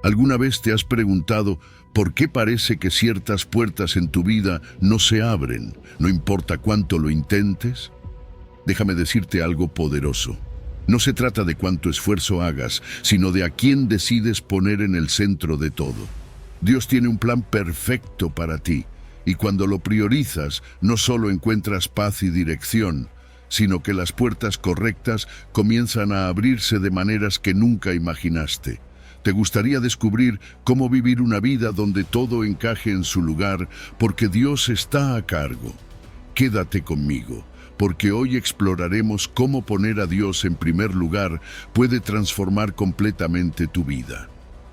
¿Alguna vez te has preguntado por qué parece que ciertas puertas en tu vida no se abren, no importa cuánto lo intentes? Déjame decirte algo poderoso. No se trata de cuánto esfuerzo hagas, sino de a quién decides poner en el centro de todo. Dios tiene un plan perfecto para ti, y cuando lo priorizas, no solo encuentras paz y dirección, sino que las puertas correctas comienzan a abrirse de maneras que nunca imaginaste. ¿Te gustaría descubrir cómo vivir una vida donde todo encaje en su lugar, porque Dios está a cargo? Quédate conmigo, porque hoy exploraremos cómo poner a Dios en primer lugar puede transformar completamente tu vida.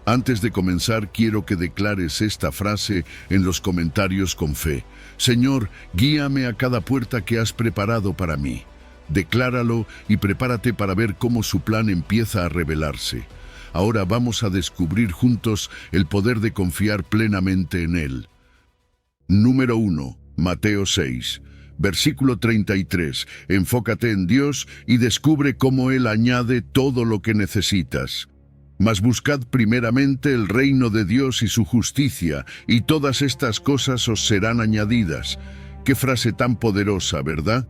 Antes de comenzar, quiero que declares esta frase en los comentarios con fe. Señor, guíame a cada puerta que has preparado para mí. Decláralo y prepárate para ver cómo su plan empieza a revelarse. Ahora vamos a descubrir juntos el poder de confiar plenamente en Él. Número 1. Mateo 6. Versículo 33. Enfócate en Dios y descubre cómo Él añade todo lo que necesitas. Mas buscad primeramente el reino de Dios y su justicia, y todas estas cosas os serán añadidas. Qué frase tan poderosa, ¿verdad?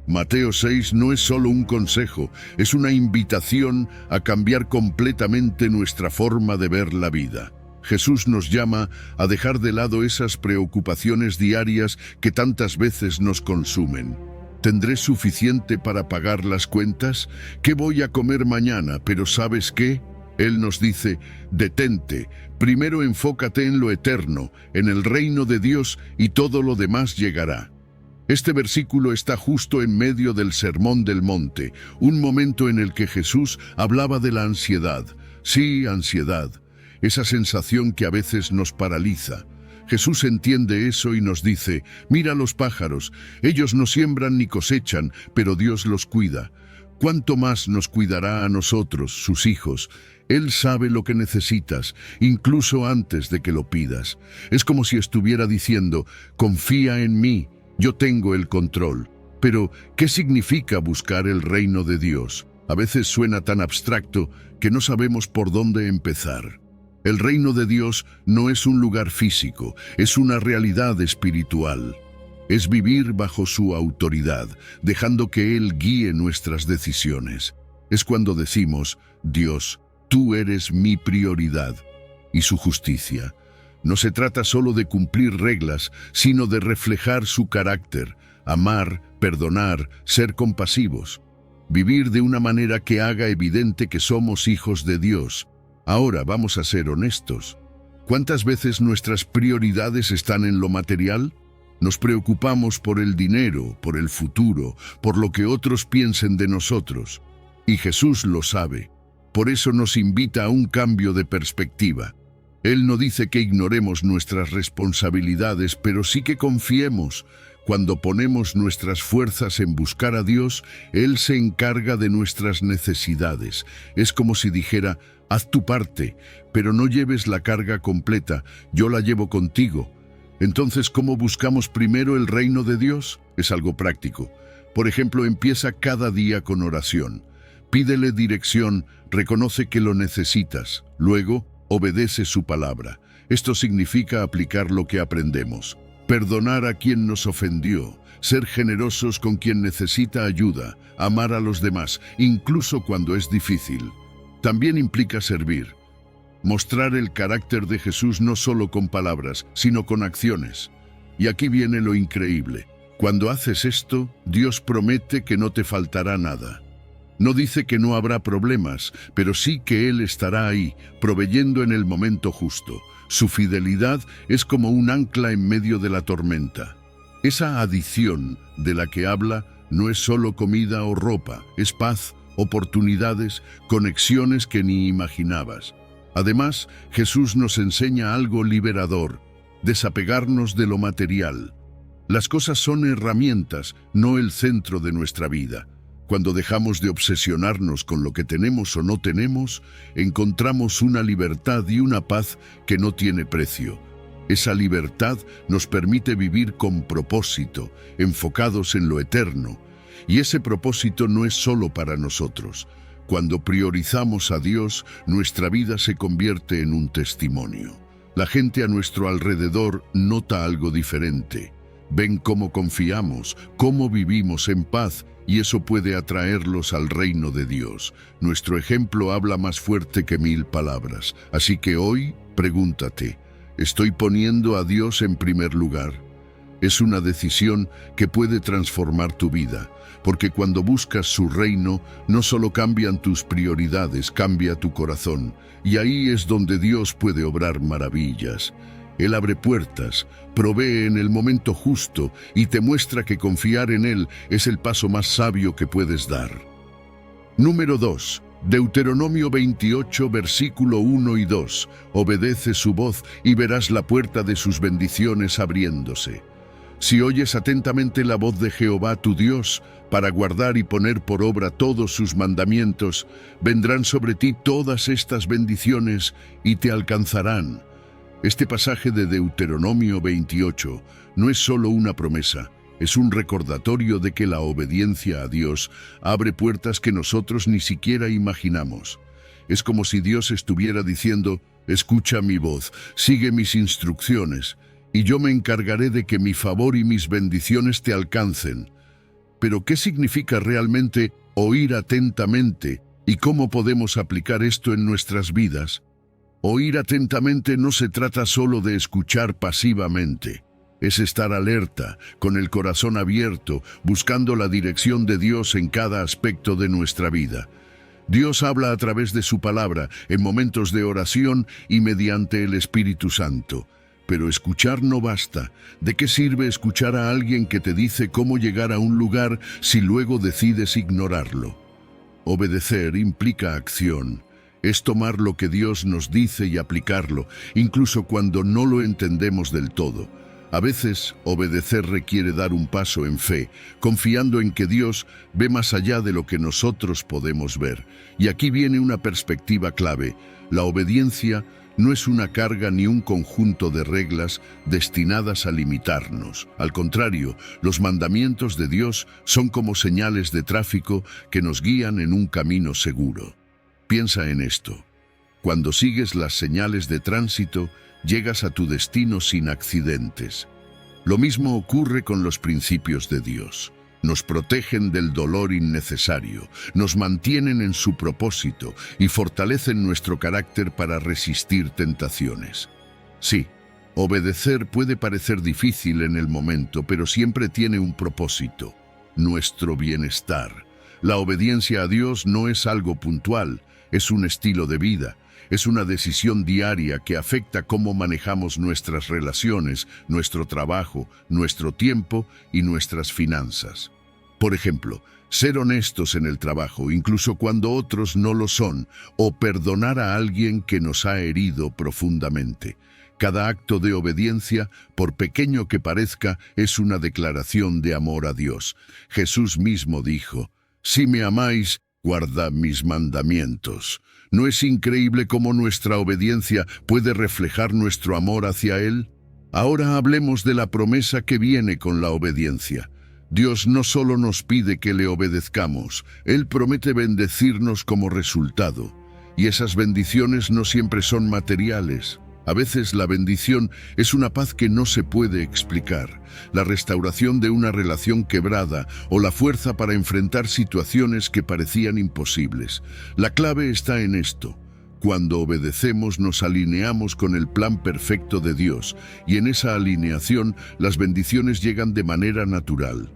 Mateo 6 no es solo un consejo, es una invitación a cambiar completamente nuestra forma de ver la vida. Jesús nos llama a dejar de lado esas preocupaciones diarias que tantas veces nos consumen. ¿Tendré suficiente para pagar las cuentas? ¿Qué voy a comer mañana? Pero ¿sabes qué? Él nos dice, detente, primero enfócate en lo eterno, en el reino de Dios, y todo lo demás llegará. Este versículo está justo en medio del Sermón del Monte, un momento en el que Jesús hablaba de la ansiedad. Sí, ansiedad, esa sensación que a veces nos paraliza. Jesús entiende eso y nos dice, mira los pájaros, ellos no siembran ni cosechan, pero Dios los cuida. ¿Cuánto más nos cuidará a nosotros, sus hijos? Él sabe lo que necesitas, incluso antes de que lo pidas. Es como si estuviera diciendo, confía en mí, yo tengo el control. Pero, ¿qué significa buscar el reino de Dios? A veces suena tan abstracto que no sabemos por dónde empezar. El reino de Dios no es un lugar físico, es una realidad espiritual. Es vivir bajo su autoridad, dejando que Él guíe nuestras decisiones. Es cuando decimos, Dios, tú eres mi prioridad, y su justicia. No se trata solo de cumplir reglas, sino de reflejar su carácter, amar, perdonar, ser compasivos. Vivir de una manera que haga evidente que somos hijos de Dios. Ahora vamos a ser honestos. ¿Cuántas veces nuestras prioridades están en lo material? Nos preocupamos por el dinero, por el futuro, por lo que otros piensen de nosotros. Y Jesús lo sabe. Por eso nos invita a un cambio de perspectiva. Él no dice que ignoremos nuestras responsabilidades, pero sí que confiemos. Cuando ponemos nuestras fuerzas en buscar a Dios, Él se encarga de nuestras necesidades. Es como si dijera, haz tu parte, pero no lleves la carga completa, yo la llevo contigo. Entonces, ¿cómo buscamos primero el reino de Dios? Es algo práctico. Por ejemplo, empieza cada día con oración. Pídele dirección, reconoce que lo necesitas. Luego, obedece su palabra. Esto significa aplicar lo que aprendemos. Perdonar a quien nos ofendió, ser generosos con quien necesita ayuda, amar a los demás, incluso cuando es difícil. También implica servir. Mostrar el carácter de Jesús no solo con palabras, sino con acciones. Y aquí viene lo increíble. Cuando haces esto, Dios promete que no te faltará nada. No dice que no habrá problemas, pero sí que Él estará ahí, proveyendo en el momento justo. Su fidelidad es como un ancla en medio de la tormenta. Esa adición de la que habla no es solo comida o ropa, es paz, oportunidades, conexiones que ni imaginabas. Además, Jesús nos enseña algo liberador, desapegarnos de lo material. Las cosas son herramientas, no el centro de nuestra vida. Cuando dejamos de obsesionarnos con lo que tenemos o no tenemos, encontramos una libertad y una paz que no tiene precio. Esa libertad nos permite vivir con propósito, enfocados en lo eterno. Y ese propósito no es solo para nosotros. Cuando priorizamos a Dios, nuestra vida se convierte en un testimonio. La gente a nuestro alrededor nota algo diferente. Ven cómo confiamos, cómo vivimos en paz, y eso puede atraerlos al reino de Dios. Nuestro ejemplo habla más fuerte que 1000 palabras. Así que hoy, pregúntate, ¿estoy poniendo a Dios en primer lugar? Es una decisión que puede transformar tu vida, porque cuando buscas su reino, no solo cambian tus prioridades, cambia tu corazón, y ahí es donde Dios puede obrar maravillas. Él abre puertas, provee en el momento justo y te muestra que confiar en Él es el paso más sabio que puedes dar. Número 2. Deuteronomio 28, versículo 1 y 2. Obedece su voz y verás la puerta de sus bendiciones abriéndose. Si oyes atentamente la voz de Jehová tu Dios, para guardar y poner por obra todos sus mandamientos, vendrán sobre ti todas estas bendiciones y te alcanzarán. Este pasaje de Deuteronomio 28 no es solo una promesa, es un recordatorio de que la obediencia a Dios abre puertas que nosotros ni siquiera imaginamos. Es como si Dios estuviera diciendo, escucha mi voz, sigue mis instrucciones, y yo me encargaré de que mi favor y mis bendiciones te alcancen. Pero, ¿qué significa realmente oír atentamente y cómo podemos aplicar esto en nuestras vidas? Oír atentamente no se trata solo de escuchar pasivamente. Es estar alerta, con el corazón abierto, buscando la dirección de Dios en cada aspecto de nuestra vida. Dios habla a través de su palabra, en momentos de oración y mediante el Espíritu Santo. Pero escuchar no basta. ¿De qué sirve escuchar a alguien que te dice cómo llegar a un lugar si luego decides ignorarlo? Obedecer implica acción. Es tomar lo que Dios nos dice y aplicarlo, incluso cuando no lo entendemos del todo. A veces, obedecer requiere dar un paso en fe, confiando en que Dios ve más allá de lo que nosotros podemos ver. Y aquí viene una perspectiva clave. La obediencia no es una carga ni un conjunto de reglas destinadas a limitarnos. Al contrario, los mandamientos de Dios son como señales de tráfico que nos guían en un camino seguro. Piensa en esto. Cuando sigues las señales de tránsito, llegas a tu destino sin accidentes. Lo mismo ocurre con los principios de Dios. Nos protegen del dolor innecesario, nos mantienen en su propósito y fortalecen nuestro carácter para resistir tentaciones. Sí, obedecer puede parecer difícil en el momento, pero siempre tiene un propósito: nuestro bienestar. La obediencia a Dios no es algo puntual, es un estilo de vida. Es una decisión diaria que afecta cómo manejamos nuestras relaciones, nuestro trabajo, nuestro tiempo y nuestras finanzas. Por ejemplo, ser honestos en el trabajo, incluso cuando otros no lo son, o perdonar a alguien que nos ha herido profundamente. Cada acto de obediencia, por pequeño que parezca, es una declaración de amor a Dios. Jesús mismo dijo, «Si me amáis, guardad mis mandamientos». ¿No es increíble cómo nuestra obediencia puede reflejar nuestro amor hacia Él? Ahora hablemos de la promesa que viene con la obediencia. Dios no solo nos pide que le obedezcamos, Él promete bendecirnos como resultado. Y esas bendiciones no siempre son materiales. A veces la bendición es una paz que no se puede explicar, la restauración de una relación quebrada o la fuerza para enfrentar situaciones que parecían imposibles. La clave está en esto. Cuando obedecemos nos alineamos con el plan perfecto de Dios y en esa alineación las bendiciones llegan de manera natural.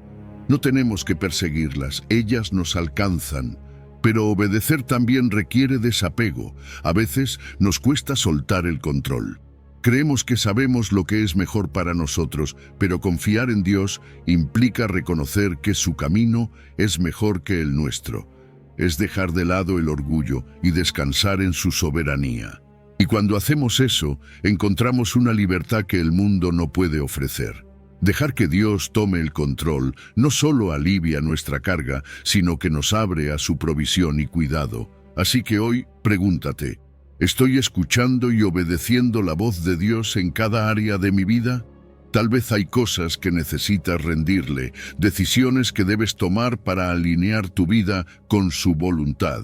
No tenemos que perseguirlas, ellas nos alcanzan. Pero obedecer también requiere desapego. A veces nos cuesta soltar el control. Creemos que sabemos lo que es mejor para nosotros, pero confiar en Dios implica reconocer que su camino es mejor que el nuestro. Es dejar de lado el orgullo y descansar en su soberanía. Y cuando hacemos eso, encontramos una libertad que el mundo no puede ofrecer. Dejar que Dios tome el control no solo alivia nuestra carga, sino que nos abre a su provisión y cuidado. Así que hoy, pregúntate, ¿estoy escuchando y obedeciendo la voz de Dios en cada área de mi vida? Tal vez hay cosas que necesitas rendirle, decisiones que debes tomar para alinear tu vida con su voluntad.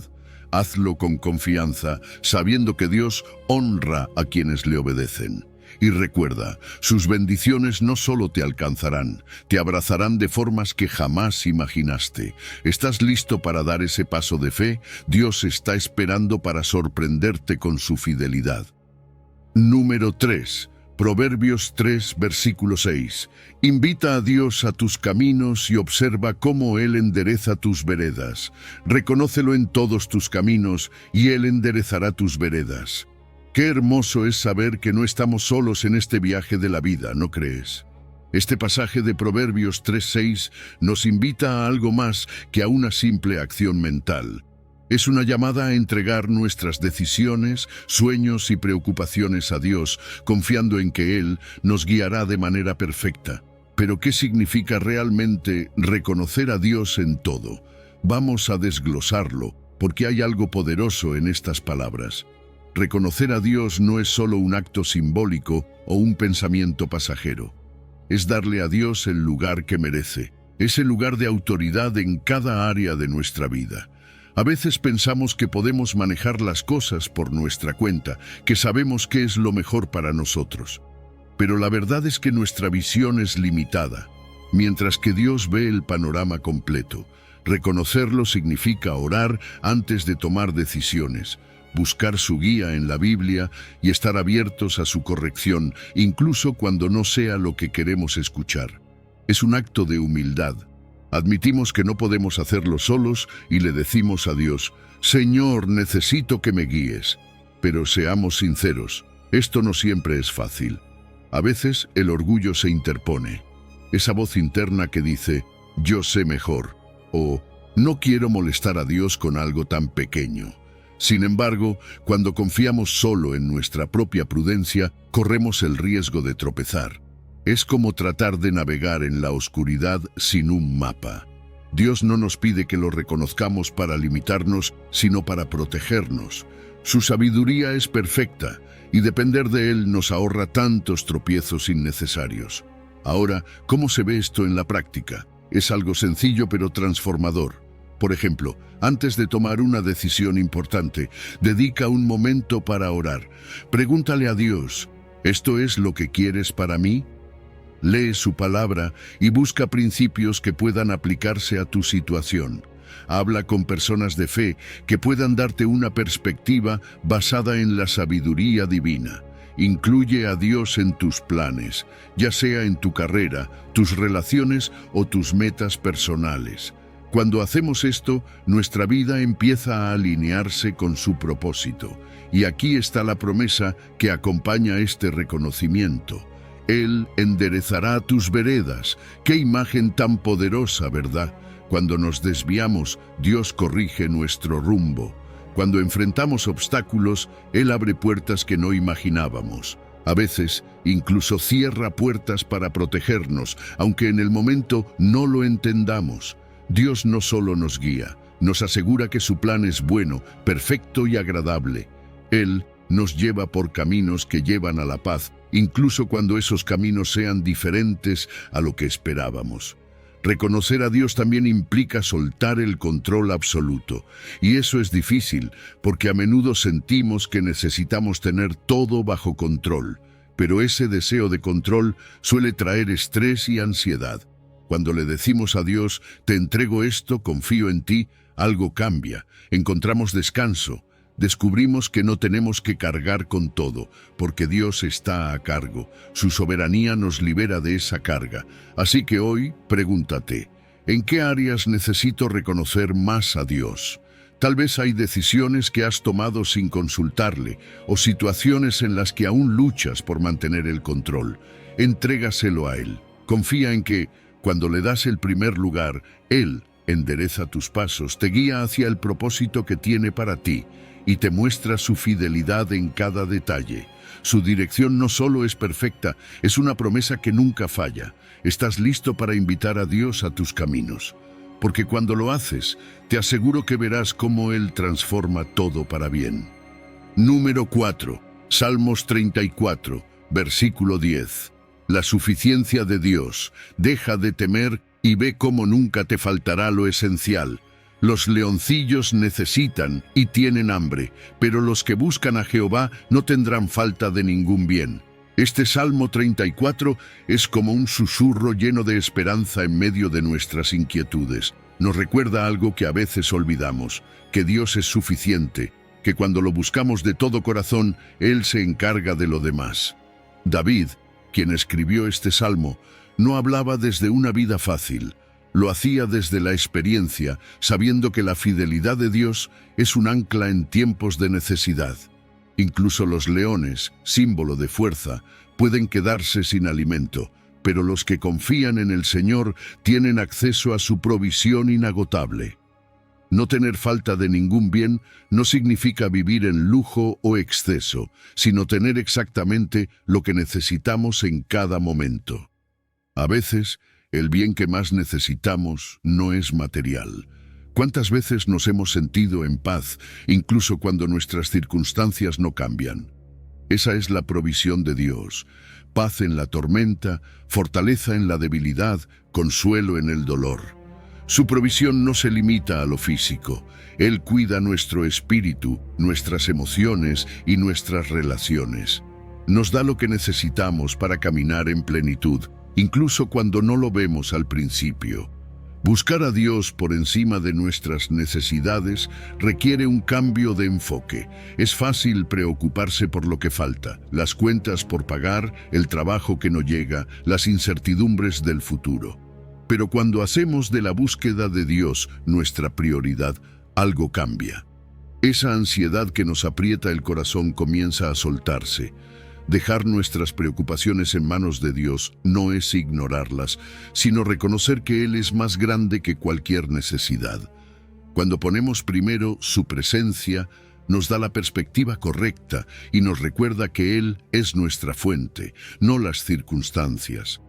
Hazlo con confianza, sabiendo que Dios honra a quienes le obedecen. Y recuerda, sus bendiciones no solo te alcanzarán, te abrazarán de formas que jamás imaginaste. ¿Estás listo para dar ese paso de fe? Dios está esperando para sorprenderte con su fidelidad. Número 3. Proverbios 3, versículo 6. Invita a Dios a tus caminos y observa cómo Él endereza tus veredas. Reconócelo en todos tus caminos y Él enderezará tus veredas. Qué hermoso es saber que no estamos solos en este viaje de la vida, ¿no crees? Este pasaje de Proverbios 3:6 nos invita a algo más que a una simple acción mental. Es una llamada a entregar nuestras decisiones, sueños y preocupaciones a Dios, confiando en que Él nos guiará de manera perfecta. Pero ¿qué significa realmente reconocer a Dios en todo? Vamos a desglosarlo, porque hay algo poderoso en estas palabras. Reconocer a Dios no es solo un acto simbólico o un pensamiento pasajero. Es darle a Dios el lugar que merece, ese lugar de autoridad en cada área de nuestra vida. A veces pensamos que podemos manejar las cosas por nuestra cuenta, que sabemos qué es lo mejor para nosotros. Pero la verdad es que nuestra visión es limitada, mientras que Dios ve el panorama completo. Reconocerlo significa orar antes de tomar decisiones, buscar su guía en la Biblia y estar abiertos a su corrección, incluso cuando no sea lo que queremos escuchar. Es un acto de humildad. Admitimos que no podemos hacerlo solos y le decimos a Dios, Señor, necesito que me guíes. Pero seamos sinceros, esto no siempre es fácil. A veces el orgullo se interpone. Esa voz interna que dice, yo sé mejor, o no quiero molestar a Dios con algo tan pequeño. Sin embargo, cuando confiamos solo en nuestra propia prudencia, corremos el riesgo de tropezar. Es como tratar de navegar en la oscuridad sin un mapa. Dios no nos pide que lo reconozcamos para limitarnos, sino para protegernos. Su sabiduría es perfecta, y depender de Él nos ahorra tantos tropiezos innecesarios. Ahora, ¿cómo se ve esto en la práctica? Es algo sencillo pero transformador. Por ejemplo, antes de tomar una decisión importante, dedica un momento para orar. Pregúntale a Dios, ¿esto es lo que quieres para mí? Lee su palabra y busca principios que puedan aplicarse a tu situación. Habla con personas de fe que puedan darte una perspectiva basada en la sabiduría divina. Incluye a Dios en tus planes, ya sea en tu carrera, tus relaciones o tus metas personales. Cuando hacemos esto, nuestra vida empieza a alinearse con su propósito. Y aquí está la promesa que acompaña este reconocimiento. Él enderezará tus veredas. Qué imagen tan poderosa, ¿verdad? Cuando nos desviamos, Dios corrige nuestro rumbo. Cuando enfrentamos obstáculos, Él abre puertas que no imaginábamos. A veces, incluso cierra puertas para protegernos, aunque en el momento no lo entendamos. Dios no solo nos guía, nos asegura que su plan es bueno, perfecto y agradable. Él nos lleva por caminos que llevan a la paz, incluso cuando esos caminos sean diferentes a lo que esperábamos. Reconocer a Dios también implica soltar el control absoluto, y eso es difícil, porque a menudo sentimos que necesitamos tener todo bajo control, pero ese deseo de control suele traer estrés y ansiedad. Cuando le decimos a Dios, te entrego esto, confío en ti, algo cambia, encontramos descanso. Descubrimos que no tenemos que cargar con todo, porque Dios está a cargo. Su soberanía nos libera de esa carga. Así que hoy, pregúntate, ¿en qué áreas necesito reconocer más a Dios? Tal vez hay decisiones que has tomado sin consultarle, o situaciones en las que aún luchas por mantener el control. Entrégaselo a Él. Confía en que, cuando le das el primer lugar, Él endereza tus pasos, te guía hacia el propósito que tiene para ti, y te muestra su fidelidad en cada detalle. Su dirección no solo es perfecta, es una promesa que nunca falla. Estás listo para invitar a Dios a tus caminos. Porque cuando lo haces, te aseguro que verás cómo Él transforma todo para bien. Número 4. Salmos 34, versículo 10. La suficiencia de Dios. Deja de temer y ve cómo nunca te faltará lo esencial. Los leoncillos necesitan y tienen hambre, pero los que buscan a Jehová no tendrán falta de ningún bien. Este Salmo 34 es como un susurro lleno de esperanza en medio de nuestras inquietudes. Nos recuerda algo que a veces olvidamos, que Dios es suficiente, que cuando lo buscamos de todo corazón, Él se encarga de lo demás. David, quien escribió este salmo, no hablaba desde una vida fácil. Lo hacía desde la experiencia, sabiendo que la fidelidad de Dios es un ancla en tiempos de necesidad. Incluso los leones, símbolo de fuerza, pueden quedarse sin alimento, pero los que confían en el Señor tienen acceso a su provisión inagotable. No tener falta de ningún bien no significa vivir en lujo o exceso, sino tener exactamente lo que necesitamos en cada momento. A veces, el bien que más necesitamos no es material. ¿Cuántas veces nos hemos sentido en paz, incluso cuando nuestras circunstancias no cambian? Esa es la provisión de Dios. Paz en la tormenta, fortaleza en la debilidad, consuelo en el dolor. Su provisión no se limita a lo físico. Él cuida nuestro espíritu, nuestras emociones y nuestras relaciones. Nos da lo que necesitamos para caminar en plenitud, incluso cuando no lo vemos al principio. Buscar a Dios por encima de nuestras necesidades requiere un cambio de enfoque. Es fácil preocuparse por lo que falta, las cuentas por pagar, el trabajo que no llega, las incertidumbres del futuro. Pero cuando hacemos de la búsqueda de Dios nuestra prioridad, algo cambia. Esa ansiedad que nos aprieta el corazón comienza a soltarse. Dejar nuestras preocupaciones en manos de Dios no es ignorarlas, sino reconocer que Él es más grande que cualquier necesidad. Cuando ponemos primero su presencia, nos da la perspectiva correcta y nos recuerda que Él es nuestra fuente, no las circunstancias.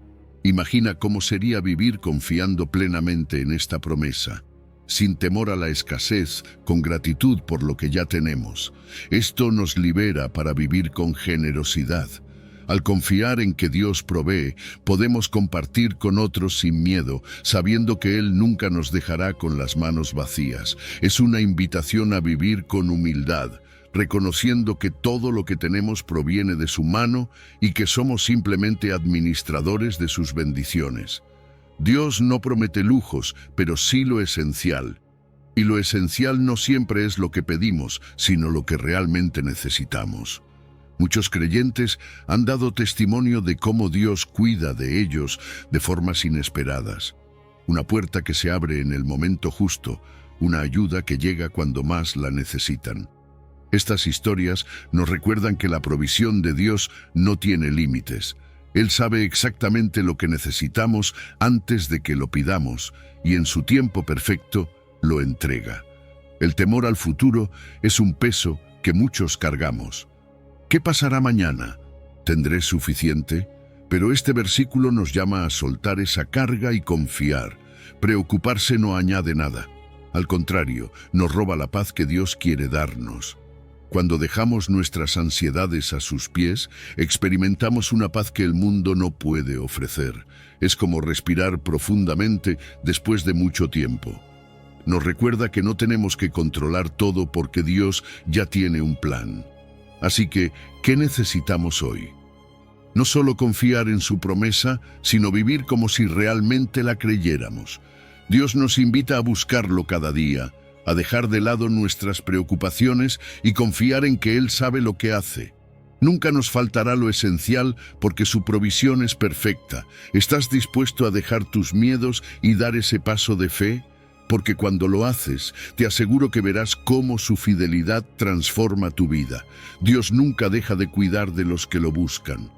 Imagina cómo sería vivir confiando plenamente en esta promesa, sin temor a la escasez, con gratitud por lo que ya tenemos. Esto nos libera para vivir con generosidad. Al confiar en que Dios provee, podemos compartir con otros sin miedo, sabiendo que Él nunca nos dejará con las manos vacías. Es una invitación a vivir con humildad, reconociendo que todo lo que tenemos proviene de su mano y que somos simplemente administradores de sus bendiciones. Dios no promete lujos, pero sí lo esencial. Y lo esencial no siempre es lo que pedimos, sino lo que realmente necesitamos. Muchos creyentes han dado testimonio de cómo Dios cuida de ellos de formas inesperadas. Una puerta que se abre en el momento justo, una ayuda que llega cuando más la necesitan. Estas historias nos recuerdan que la provisión de Dios no tiene límites. Él sabe exactamente lo que necesitamos antes de que lo pidamos y en su tiempo perfecto lo entrega. El temor al futuro es un peso que muchos cargamos. ¿Qué pasará mañana? ¿Tendré suficiente? Pero este versículo nos llama a soltar esa carga y confiar. Preocuparse no añade nada. Al contrario, nos roba la paz que Dios quiere darnos. Cuando dejamos nuestras ansiedades a sus pies, experimentamos una paz que el mundo no puede ofrecer. Es como respirar profundamente después de mucho tiempo. Nos recuerda que no tenemos que controlar todo porque Dios ya tiene un plan. Así que, ¿qué necesitamos hoy? No solo confiar en su promesa, sino vivir como si realmente la creyéramos. Dios nos invita a buscarlo cada día, a dejar de lado nuestras preocupaciones y confiar en que Él sabe lo que hace. Nunca nos faltará lo esencial porque su provisión es perfecta. ¿Estás dispuesto a dejar tus miedos y dar ese paso de fe? Porque cuando lo haces, te aseguro que verás cómo su fidelidad transforma tu vida. Dios nunca deja de cuidar de los que lo buscan.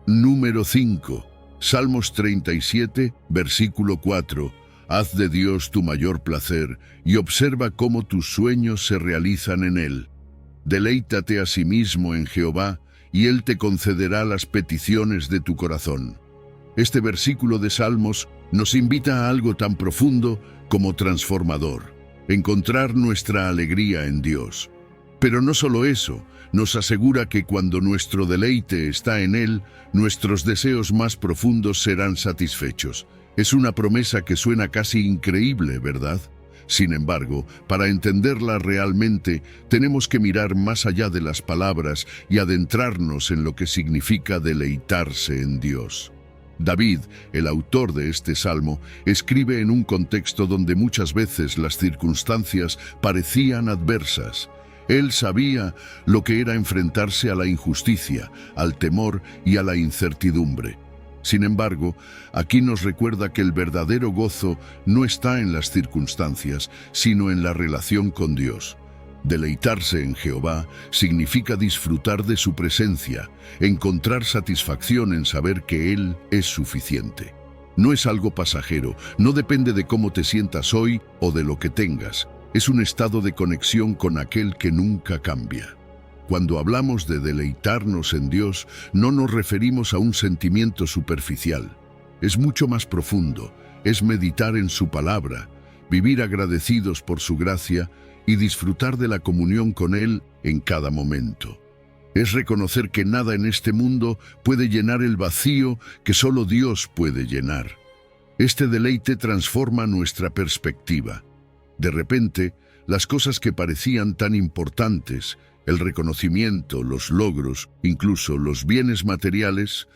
Número 5. Salmos 37, versículo 4. Haz de Dios tu mayor placer y observa cómo tus sueños se realizan en Él. Deleítate a sí mismo en Jehová y Él te concederá las peticiones de tu corazón. Este versículo de Salmos nos invita a algo tan profundo como transformador, encontrar nuestra alegría en Dios. Pero no solo eso, nos asegura que cuando nuestro deleite está en Él, nuestros deseos más profundos serán satisfechos. Es una promesa que suena casi increíble, ¿verdad? Sin embargo, para entenderla realmente, tenemos que mirar más allá de las palabras y adentrarnos en lo que significa deleitarse en Dios. David, el autor de este salmo, escribe en un contexto donde muchas veces las circunstancias parecían adversas. Él sabía lo que era enfrentarse a la injusticia, al temor y a la incertidumbre. Sin embargo, aquí nos recuerda que el verdadero gozo no está en las circunstancias, sino en la relación con Dios. Deleitarse en Jehová significa disfrutar de su presencia, encontrar satisfacción en saber que Él es suficiente. No es algo pasajero, no depende de cómo te sientas hoy o de lo que tengas. Es un estado de conexión con aquel que nunca cambia. Cuando hablamos de deleitarnos en Dios, no nos referimos a un sentimiento superficial. Es mucho más profundo, es meditar en su palabra, vivir agradecidos por su gracia y disfrutar de la comunión con Él en cada momento. Es reconocer que nada en este mundo puede llenar el vacío que solo Dios puede llenar. Este deleite transforma nuestra perspectiva. De repente, las cosas que parecían tan importantes, el reconocimiento, los logros, incluso los bienes materiales,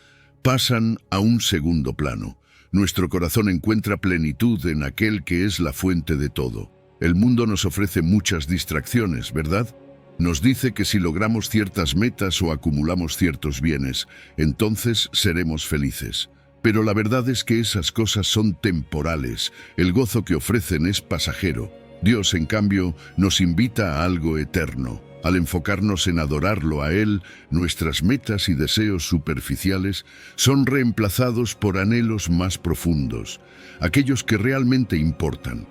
pasan a un segundo plano. Nuestro corazón encuentra plenitud en aquel que es la fuente de todo. El mundo nos ofrece muchas distracciones, ¿verdad? Nos dice que si logramos ciertas metas o acumulamos ciertos bienes, entonces seremos felices. Pero la verdad es que esas cosas son temporales. El gozo que ofrecen es pasajero. Dios, en cambio, nos invita a algo eterno. Al enfocarnos en adorarlo a Él, nuestras metas y deseos superficiales son reemplazados por anhelos más profundos, aquellos que realmente importan.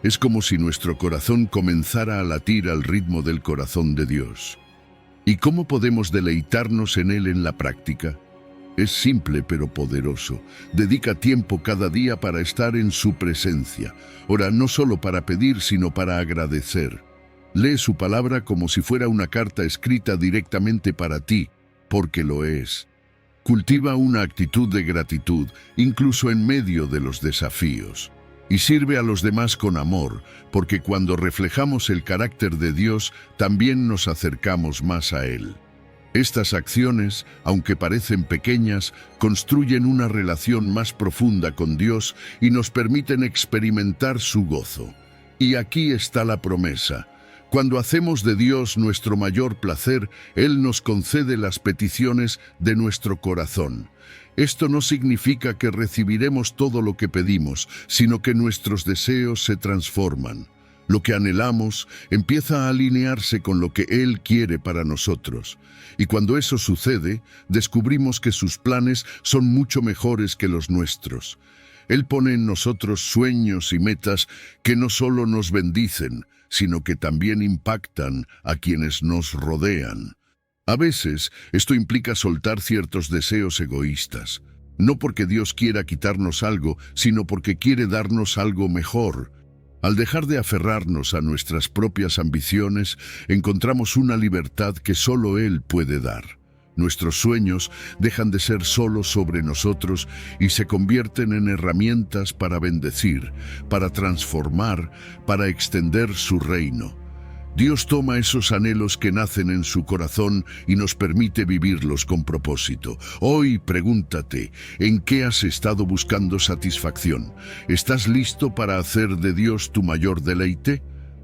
Es como si nuestro corazón comenzara a latir al ritmo del corazón de Dios. ¿Y cómo podemos deleitarnos en Él en la práctica? Es simple pero poderoso. Dedica tiempo cada día para estar en su presencia. Ora no solo para pedir, sino para agradecer. Lee su palabra como si fuera una carta escrita directamente para ti, porque lo es. Cultiva una actitud de gratitud, incluso en medio de los desafíos. Y sirve a los demás con amor, porque cuando reflejamos el carácter de Dios, también nos acercamos más a Él. Estas acciones, aunque parecen pequeñas, construyen una relación más profunda con Dios y nos permiten experimentar su gozo. Y aquí está la promesa. Cuando hacemos de Dios nuestro mayor placer, Él nos concede las peticiones de nuestro corazón. Esto no significa que recibiremos todo lo que pedimos, sino que nuestros deseos se transforman. Lo que anhelamos empieza a alinearse con lo que Él quiere para nosotros. Y cuando eso sucede, descubrimos que sus planes son mucho mejores que los nuestros. Él pone en nosotros sueños y metas que no solo nos bendicen, sino que también impactan a quienes nos rodean. A veces, esto implica soltar ciertos deseos egoístas, no porque Dios quiera quitarnos algo, sino porque quiere darnos algo mejor. Al dejar de aferrarnos a nuestras propias ambiciones, encontramos una libertad que solo Él puede dar. Nuestros sueños dejan de ser solo sobre nosotros y se convierten en herramientas para bendecir, para transformar, para extender su reino. Dios toma esos anhelos que nacen en su corazón y nos permite vivirlos con propósito. Hoy pregúntate, ¿en qué has estado buscando satisfacción? ¿Estás listo para hacer de Dios tu mayor deleite?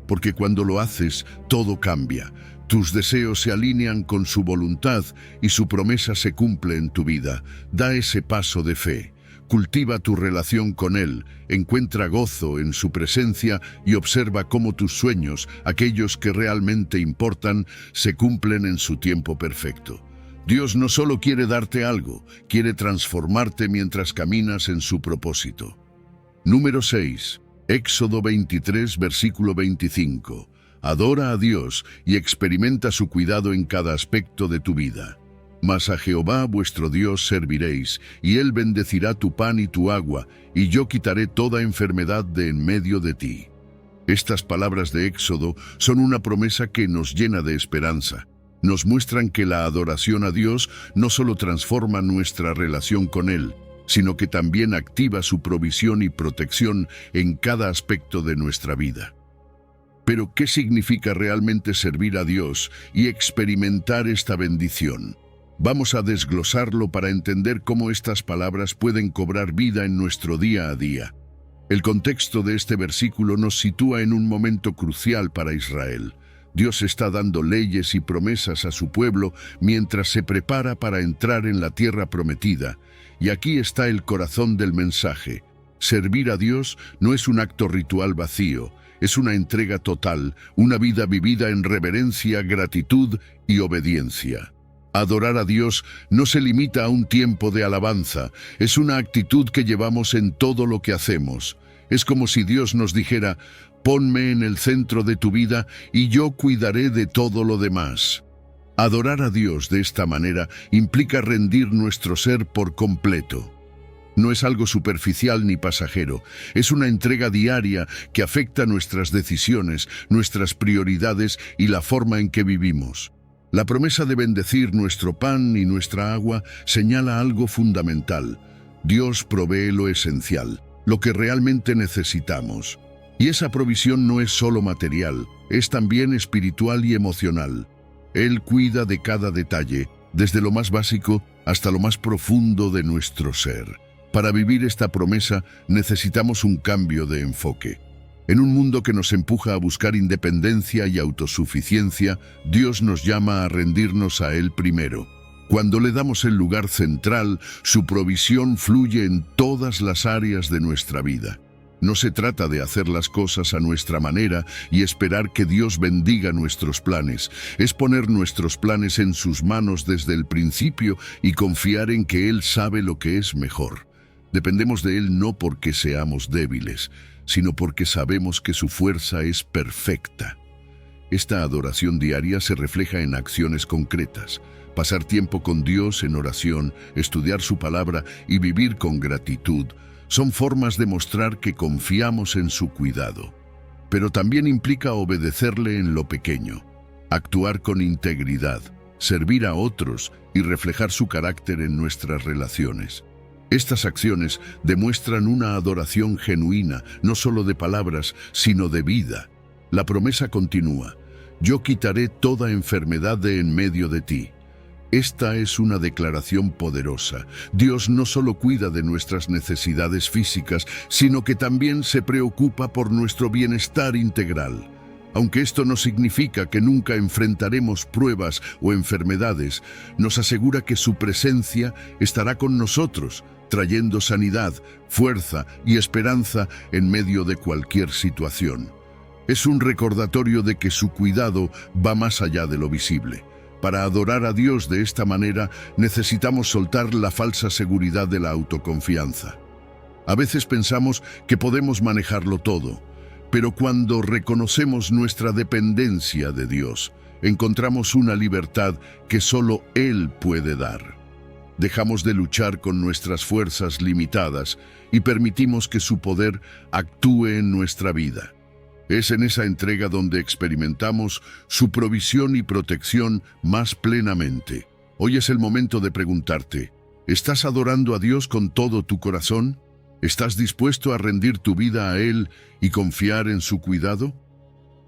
Porque cuando lo haces, todo cambia. Tus deseos se alinean con su voluntad y su promesa se cumple en tu vida. Da ese paso de fe. Cultiva tu relación con Él, encuentra gozo en su presencia y observa cómo tus sueños, aquellos que realmente importan, se cumplen en su tiempo perfecto. Dios no solo quiere darte algo, quiere transformarte mientras caminas en su propósito. Número 6. Éxodo 23, versículo 25. Adora a Dios y experimenta su cuidado en cada aspecto de tu vida. Mas a Jehová vuestro Dios serviréis, y Él bendecirá tu pan y tu agua, y yo quitaré toda enfermedad de en medio de ti. Estas palabras de Éxodo son una promesa que nos llena de esperanza. Nos muestran que la adoración a Dios no solo transforma nuestra relación con Él, sino que también activa su provisión y protección en cada aspecto de nuestra vida. Pero, ¿qué significa realmente servir a Dios y experimentar esta bendición? Vamos a desglosarlo para entender cómo estas palabras pueden cobrar vida en nuestro día a día. El contexto de este versículo nos sitúa en un momento crucial para Israel. Dios está dando leyes y promesas a su pueblo mientras se prepara para entrar en la tierra prometida. Y aquí está el corazón del mensaje. Servir a Dios no es un acto ritual vacío, es una entrega total, una vida vivida en reverencia, gratitud y obediencia. Adorar a Dios no se limita a un tiempo de alabanza, es una actitud que llevamos en todo lo que hacemos. Es como si Dios nos dijera: ponme en el centro de tu vida y yo cuidaré de todo lo demás. Adorar a Dios de esta manera implica rendir nuestro ser por completo. No es algo superficial ni pasajero, es una entrega diaria que afecta nuestras decisiones, nuestras prioridades y la forma en que vivimos. La promesa de bendecir nuestro pan y nuestra agua señala algo fundamental. Dios provee lo esencial, lo que realmente necesitamos. Y esa provisión no es solo material, es también espiritual y emocional. Él cuida de cada detalle, desde lo más básico hasta lo más profundo de nuestro ser. Para vivir esta promesa necesitamos un cambio de enfoque. En un mundo que nos empuja a buscar independencia y autosuficiencia, Dios nos llama a rendirnos a Él primero. Cuando le damos el lugar central, su provisión fluye en todas las áreas de nuestra vida. No se trata de hacer las cosas a nuestra manera y esperar que Dios bendiga nuestros planes. Es poner nuestros planes en sus manos desde el principio y confiar en que Él sabe lo que es mejor. Dependemos de Él no porque seamos débiles, sino porque sabemos que su fuerza es perfecta. Esta adoración diaria se refleja en acciones concretas. Pasar tiempo con Dios en oración, estudiar su palabra y vivir con gratitud son formas de mostrar que confiamos en su cuidado. Pero también implica obedecerle en lo pequeño, actuar con integridad, servir a otros y reflejar su carácter en nuestras relaciones. Estas acciones demuestran una adoración genuina, no solo de palabras, sino de vida. La promesa continúa: yo quitaré toda enfermedad de en medio de ti. Esta es una declaración poderosa. Dios no solo cuida de nuestras necesidades físicas, sino que también se preocupa por nuestro bienestar integral. Aunque esto no significa que nunca enfrentaremos pruebas o enfermedades, nos asegura que su presencia estará con nosotros, trayendo sanidad, fuerza y esperanza en medio de cualquier situación. Es un recordatorio de que su cuidado va más allá de lo visible. Para adorar a Dios de esta manera, necesitamos soltar la falsa seguridad de la autoconfianza. A veces pensamos que podemos manejarlo todo, pero cuando reconocemos nuestra dependencia de Dios, encontramos una libertad que solo Él puede dar. Dejamos de luchar con nuestras fuerzas limitadas y permitimos que su poder actúe en nuestra vida. Es en esa entrega donde experimentamos su provisión y protección más plenamente. Hoy es el momento de preguntarte: ¿estás adorando a Dios con todo tu corazón? ¿Estás dispuesto a rendir tu vida a Él y confiar en su cuidado?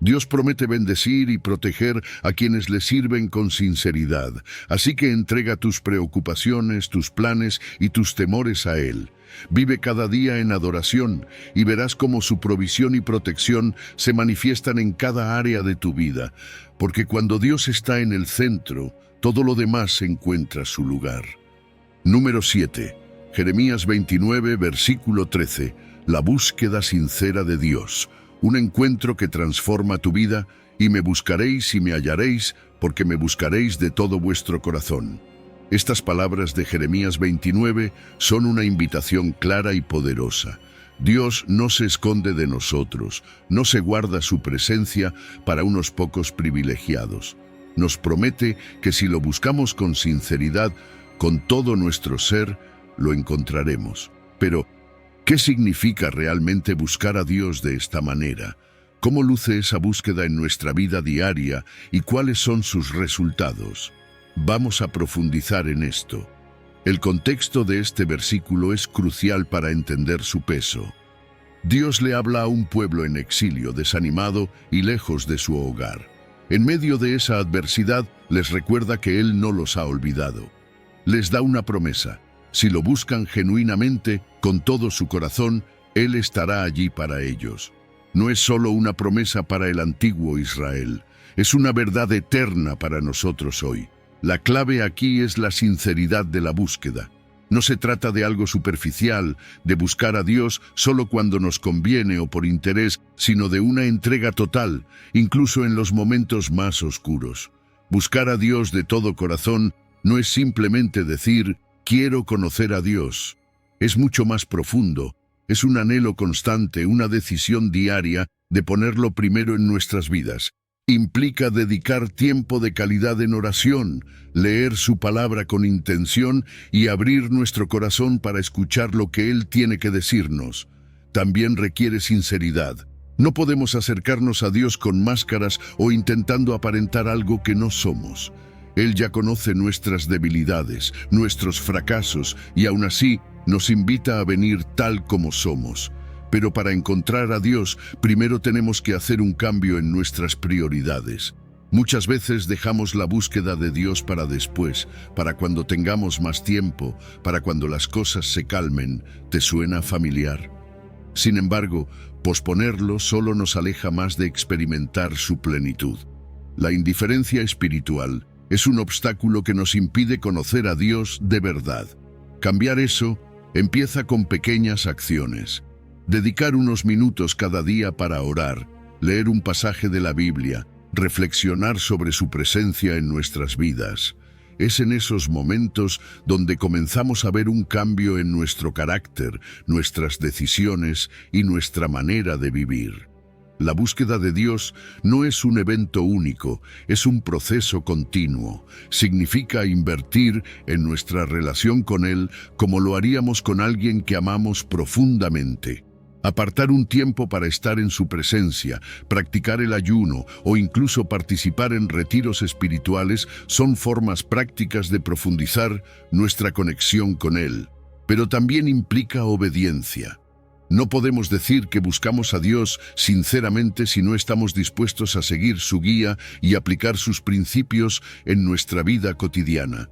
Dios promete bendecir y proteger a quienes le sirven con sinceridad, así que entrega tus preocupaciones, tus planes y tus temores a Él. Vive cada día en adoración y verás cómo su provisión y protección se manifiestan en cada área de tu vida, porque cuando Dios está en el centro, todo lo demás encuentra su lugar. Número 7. Jeremías 29, versículo 13. La búsqueda sincera de Dios. Un encuentro que transforma tu vida, y me buscaréis y me hallaréis, porque me buscaréis de todo vuestro corazón. Estas palabras de Jeremías 29 son una invitación clara y poderosa. Dios no se esconde de nosotros, no se guarda su presencia para unos pocos privilegiados. Nos promete que si lo buscamos con sinceridad, con todo nuestro ser, lo encontraremos. Pero, ¿qué significa realmente buscar a Dios de esta manera? ¿Cómo luce esa búsqueda en nuestra vida diaria y cuáles son sus resultados? Vamos a profundizar en esto. El contexto de este versículo es crucial para entender su peso. Dios le habla a un pueblo en exilio, desanimado y lejos de su hogar. En medio de esa adversidad, les recuerda que Él no los ha olvidado. Les da una promesa. Si lo buscan genuinamente, con todo su corazón, Él estará allí para ellos. No es solo una promesa para el antiguo Israel, es una verdad eterna para nosotros hoy. La clave aquí es la sinceridad de la búsqueda. No se trata de algo superficial, de buscar a Dios solo cuando nos conviene o por interés, sino de una entrega total, incluso en los momentos más oscuros. Buscar a Dios de todo corazón no es simplemente decir, quiero conocer a Dios. Es mucho más profundo, es un anhelo constante, una decisión diaria de ponerlo primero en nuestras vidas. Implica dedicar tiempo de calidad en oración, leer su palabra con intención y abrir nuestro corazón para escuchar lo que Él tiene que decirnos. También requiere sinceridad. No podemos acercarnos a Dios con máscaras o intentando aparentar algo que no somos. Él ya conoce nuestras debilidades, nuestros fracasos y aún así nos invita a venir tal como somos. Pero para encontrar a Dios, primero tenemos que hacer un cambio en nuestras prioridades. Muchas veces dejamos la búsqueda de Dios para después, para cuando tengamos más tiempo, para cuando las cosas se calmen. ¿Te suena familiar? Sin embargo, posponerlo solo nos aleja más de experimentar su plenitud. La indiferencia espiritual es un obstáculo que nos impide conocer a Dios de verdad. Cambiar eso empieza con pequeñas acciones. Dedicar unos minutos cada día para orar, leer un pasaje de la Biblia, reflexionar sobre su presencia en nuestras vidas. Es en esos momentos donde comenzamos a ver un cambio en nuestro carácter, nuestras decisiones y nuestra manera de vivir. La búsqueda de Dios no es un evento único, es un proceso continuo. Significa invertir en nuestra relación con Él como lo haríamos con alguien que amamos profundamente. Apartar un tiempo para estar en su presencia, practicar el ayuno o incluso participar en retiros espirituales son formas prácticas de profundizar nuestra conexión con Él. Pero también implica obediencia. No podemos decir que buscamos a Dios sinceramente si no estamos dispuestos a seguir su guía y aplicar sus principios en nuestra vida cotidiana.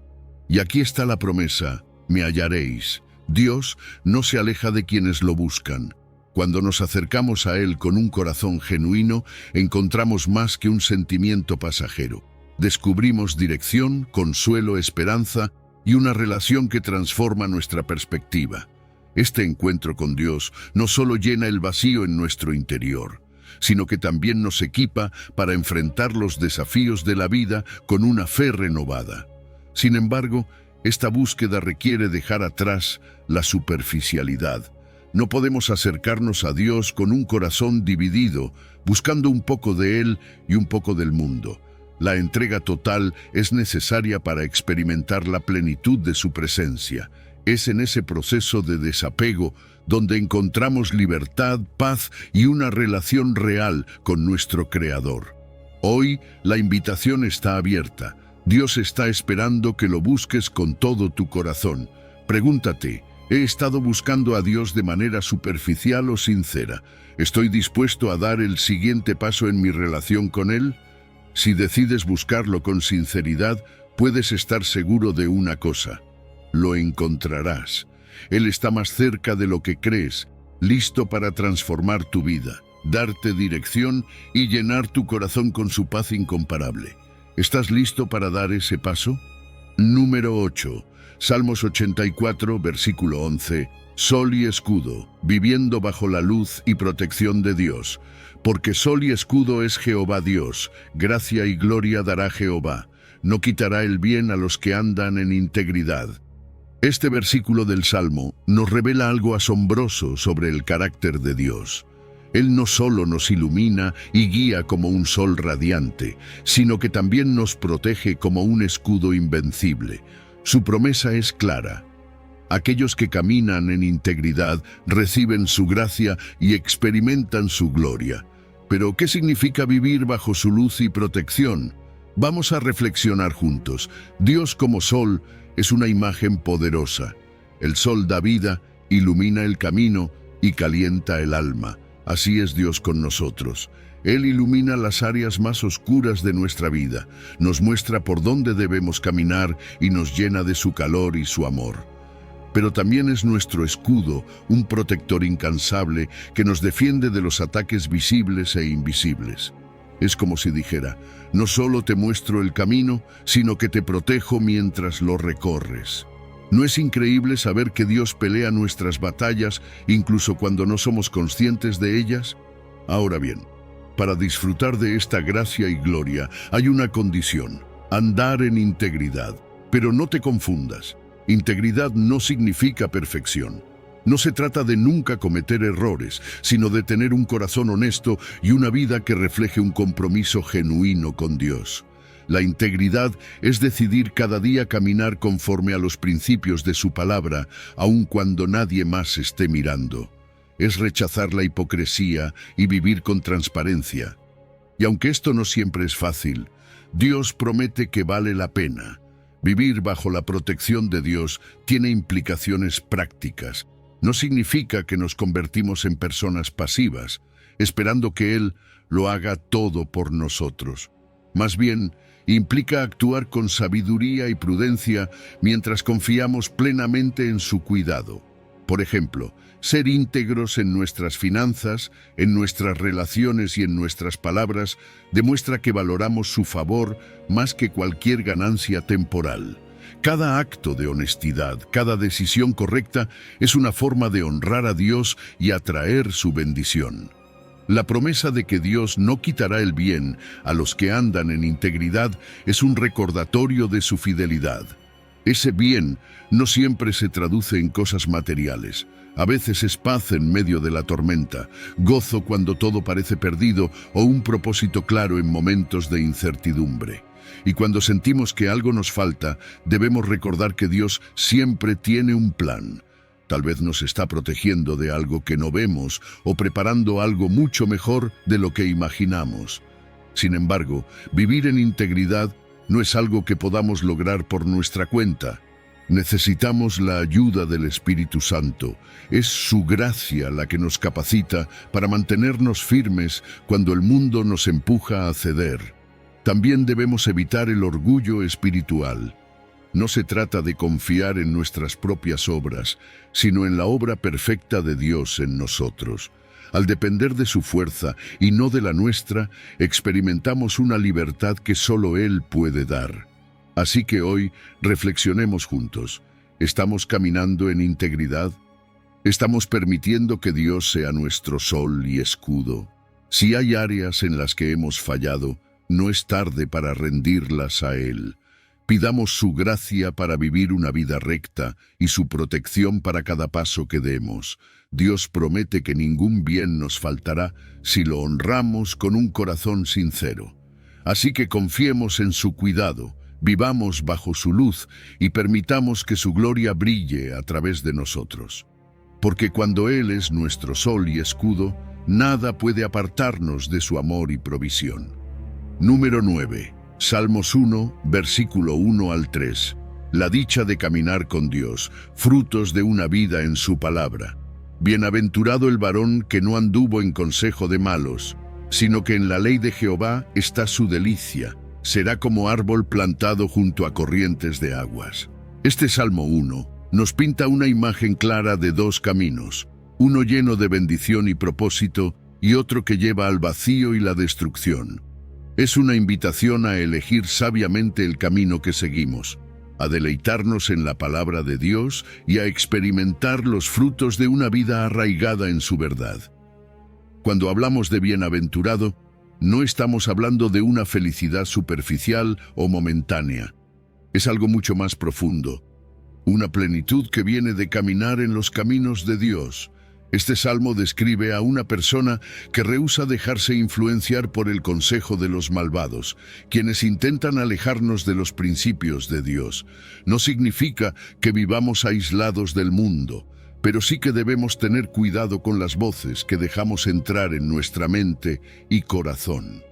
Y aquí está la promesa, me hallaréis. Dios no se aleja de quienes lo buscan. Cuando nos acercamos a Él con un corazón genuino, encontramos más que un sentimiento pasajero. Descubrimos dirección, consuelo, esperanza y una relación que transforma nuestra perspectiva. Este encuentro con Dios no solo llena el vacío en nuestro interior, sino que también nos equipa para enfrentar los desafíos de la vida con una fe renovada. Sin embargo, esta búsqueda requiere dejar atrás la superficialidad. No podemos acercarnos a Dios con un corazón dividido, buscando un poco de Él y un poco del mundo. La entrega total es necesaria para experimentar la plenitud de su presencia. Es en ese proceso de desapego donde encontramos libertad, paz y una relación real con nuestro Creador. Hoy la invitación está abierta. Dios está esperando que lo busques con todo tu corazón. Pregúntate, ¿he estado buscando a Dios de manera superficial o sincera? ¿Estoy dispuesto a dar el siguiente paso en mi relación con Él? Si decides buscarlo con sinceridad, puedes estar seguro de una cosa: lo encontrarás. Él está más cerca de lo que crees, listo para transformar tu vida, darte dirección y llenar tu corazón con su paz incomparable. ¿Estás listo para dar ese paso? Número 8. Salmos 84, versículo 11. Sol y escudo, viviendo bajo la luz y protección de Dios. Porque sol y escudo es Jehová Dios, gracia y gloria dará Jehová. No quitará el bien a los que andan en integridad. Este versículo del Salmo nos revela algo asombroso sobre el carácter de Dios. Él no solo nos ilumina y guía como un sol radiante, sino que también nos protege como un escudo invencible. Su promesa es clara. Aquellos que caminan en integridad reciben su gracia y experimentan su gloria. Pero, ¿qué significa vivir bajo su luz y protección? Vamos a reflexionar juntos. Dios como sol es una imagen poderosa. El sol da vida, ilumina el camino y calienta el alma. Así es Dios con nosotros. Él ilumina las áreas más oscuras de nuestra vida, nos muestra por dónde debemos caminar y nos llena de su calor y su amor. Pero también es nuestro escudo, un protector incansable que nos defiende de los ataques visibles e invisibles. Es como si dijera, no solo te muestro el camino, sino que te protejo mientras lo recorres. ¿No es increíble saber que Dios pelea nuestras batallas incluso cuando no somos conscientes de ellas? Ahora bien, para disfrutar de esta gracia y gloria hay una condición: andar en integridad. Pero no te confundas, integridad no significa perfección. No se trata de nunca cometer errores, sino de tener un corazón honesto y una vida que refleje un compromiso genuino con Dios. La integridad es decidir cada día caminar conforme a los principios de su palabra, aun cuando nadie más esté mirando. Es rechazar la hipocresía y vivir con transparencia. Y aunque esto no siempre es fácil, Dios promete que vale la pena. Vivir bajo la protección de Dios tiene implicaciones prácticas. No significa que nos convertimos en personas pasivas, esperando que Él lo haga todo por nosotros. Más bien, implica actuar con sabiduría y prudencia mientras confiamos plenamente en su cuidado. Por ejemplo, ser íntegros en nuestras finanzas, en nuestras relaciones y en nuestras palabras demuestra que valoramos su favor más que cualquier ganancia temporal. Cada acto de honestidad, cada decisión correcta es una forma de honrar a Dios y atraer su bendición. La promesa de que Dios no quitará el bien a los que andan en integridad es un recordatorio de su fidelidad. Ese bien no siempre se traduce en cosas materiales. A veces es paz en medio de la tormenta, gozo cuando todo parece perdido o un propósito claro en momentos de incertidumbre. Y cuando sentimos que algo nos falta, debemos recordar que Dios siempre tiene un plan. Tal vez nos está protegiendo de algo que no vemos o preparando algo mucho mejor de lo que imaginamos. Sin embargo, vivir en integridad no es algo que podamos lograr por nuestra cuenta. Necesitamos la ayuda del Espíritu Santo. Es su gracia la que nos capacita para mantenernos firmes cuando el mundo nos empuja a ceder. También debemos evitar el orgullo espiritual. No se trata de confiar en nuestras propias obras, sino en la obra perfecta de Dios en nosotros. Al depender de su fuerza y no de la nuestra, experimentamos una libertad que solo Él puede dar. Así que hoy reflexionemos juntos. ¿Estamos caminando en integridad? ¿Estamos permitiendo que Dios sea nuestro sol y escudo? Si hay áreas en las que hemos fallado, no es tarde para rendirlas a Él. Pidamos su gracia para vivir una vida recta y su protección para cada paso que demos. Dios promete que ningún bien nos faltará si lo honramos con un corazón sincero. Así que confiemos en su cuidado, vivamos bajo su luz y permitamos que su gloria brille a través de nosotros. Porque cuando Él es nuestro sol y escudo, nada puede apartarnos de su amor y provisión. Número 9. Salmos 1, versículo 1 al 3. La dicha de caminar con Dios, frutos de una vida en su palabra. Bienaventurado el varón que no anduvo en consejo de malos, sino que en la ley de Jehová está su delicia. Será como árbol plantado junto a corrientes de aguas. Este Salmo 1 nos pinta una imagen clara de dos caminos, uno lleno de bendición y propósito y otro que lleva al vacío y la destrucción. Es una invitación a elegir sabiamente el camino que seguimos, a deleitarnos en la palabra de Dios y a experimentar los frutos de una vida arraigada en su verdad. Cuando hablamos de bienaventurado, no estamos hablando de una felicidad superficial o momentánea. Es algo mucho más profundo, una plenitud que viene de caminar en los caminos de Dios. Este salmo describe a una persona que rehúsa dejarse influenciar por el consejo de los malvados, quienes intentan alejarnos de los principios de Dios. No significa que vivamos aislados del mundo, pero sí que debemos tener cuidado con las voces que dejamos entrar en nuestra mente y corazón.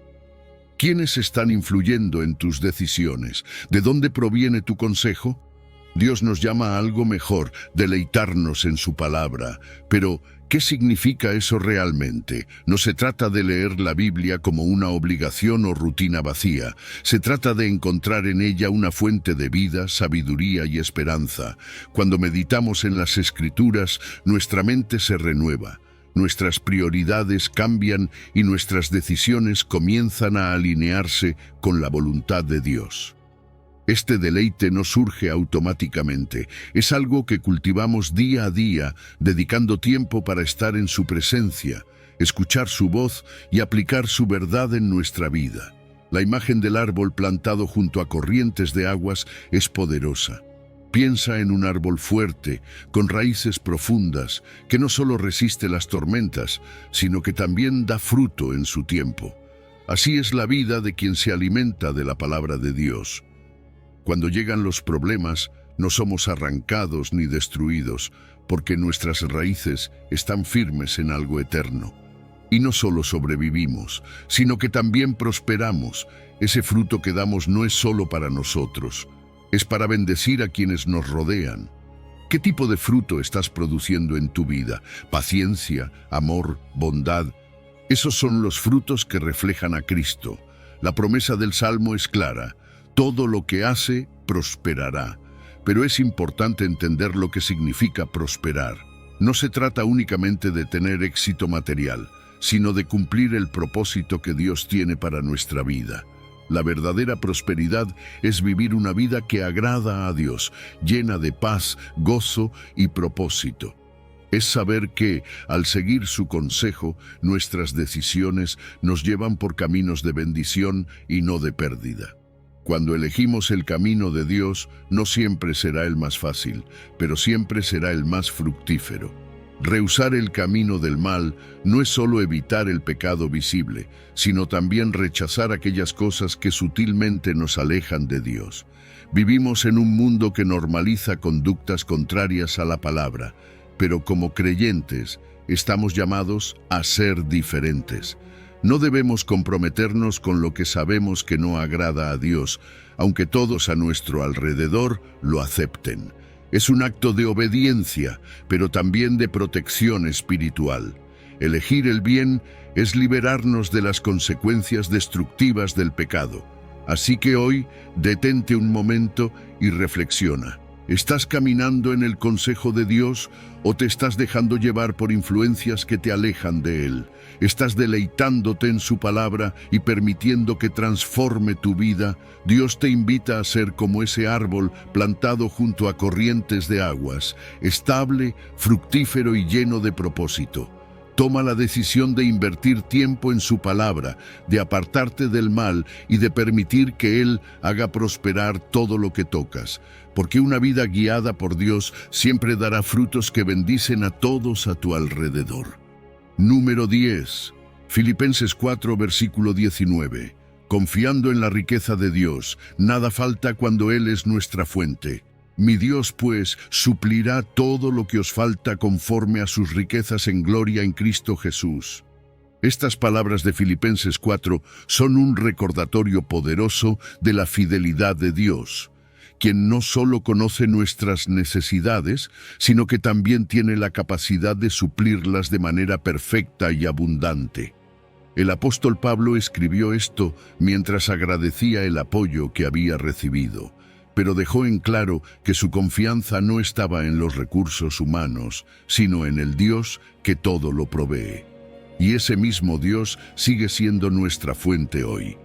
¿Quiénes están influyendo en tus decisiones? ¿De dónde proviene tu consejo? Dios nos llama a algo mejor, deleitarnos en su palabra. Pero, ¿qué significa eso realmente? No se trata de leer la Biblia como una obligación o rutina vacía. Se trata de encontrar en ella una fuente de vida, sabiduría y esperanza. Cuando meditamos en las Escrituras, nuestra mente se renueva. Nuestras prioridades cambian y nuestras decisiones comienzan a alinearse con la voluntad de Dios. Este deleite no surge automáticamente, es algo que cultivamos día a día, dedicando tiempo para estar en su presencia, escuchar su voz y aplicar su verdad en nuestra vida. La imagen del árbol plantado junto a corrientes de aguas es poderosa. Piensa en un árbol fuerte, con raíces profundas, que no solo resiste las tormentas, sino que también da fruto en su tiempo. Así es la vida de quien se alimenta de la palabra de Dios. Cuando llegan los problemas, no somos arrancados ni destruidos, porque nuestras raíces están firmes en algo eterno. Y no solo sobrevivimos, sino que también prosperamos. Ese fruto que damos no es solo para nosotros, es para bendecir a quienes nos rodean. ¿Qué tipo de fruto estás produciendo en tu vida? Paciencia, amor, bondad. Esos son los frutos que reflejan a Cristo. La promesa del Salmo es clara. Todo lo que hace, prosperará. Pero es importante entender lo que significa prosperar. No se trata únicamente de tener éxito material, sino de cumplir el propósito que Dios tiene para nuestra vida. La verdadera prosperidad es vivir una vida que agrada a Dios, llena de paz, gozo y propósito. Es saber que, al seguir su consejo, nuestras decisiones nos llevan por caminos de bendición y no de pérdida. Cuando elegimos el camino de Dios, no siempre será el más fácil, pero siempre será el más fructífero. Rehusar el camino del mal no es solo evitar el pecado visible, sino también rechazar aquellas cosas que sutilmente nos alejan de Dios. Vivimos en un mundo que normaliza conductas contrarias a la palabra, pero como creyentes estamos llamados a ser diferentes. No debemos comprometernos con lo que sabemos que no agrada a Dios, aunque todos a nuestro alrededor lo acepten. Es un acto de obediencia, pero también de protección espiritual. Elegir el bien es liberarnos de las consecuencias destructivas del pecado. Así que hoy, detente un momento y reflexiona. ¿Estás caminando en el consejo de Dios o te estás dejando llevar por influencias que te alejan de Él? ¿Estás deleitándote en su palabra y permitiendo que transforme tu vida? Dios te invita a ser como ese árbol plantado junto a corrientes de aguas, estable, fructífero y lleno de propósito. Toma la decisión de invertir tiempo en su palabra, de apartarte del mal y de permitir que Él haga prosperar todo lo que tocas. Porque una vida guiada por Dios siempre dará frutos que bendicen a todos a tu alrededor. Número 10. Filipenses 4, versículo 19. Confiando en la riqueza de Dios, nada falta cuando Él es nuestra fuente. Mi Dios, pues, suplirá todo lo que os falta conforme a sus riquezas en gloria en Cristo Jesús. Estas palabras de Filipenses 4 son un recordatorio poderoso de la fidelidad de Dios, quien no solo conoce nuestras necesidades, sino que también tiene la capacidad de suplirlas de manera perfecta y abundante. El apóstol Pablo escribió esto mientras agradecía el apoyo que había recibido, pero dejó en claro que su confianza no estaba en los recursos humanos, sino en el Dios que todo lo provee. Y ese mismo Dios sigue siendo nuestra fuente hoy.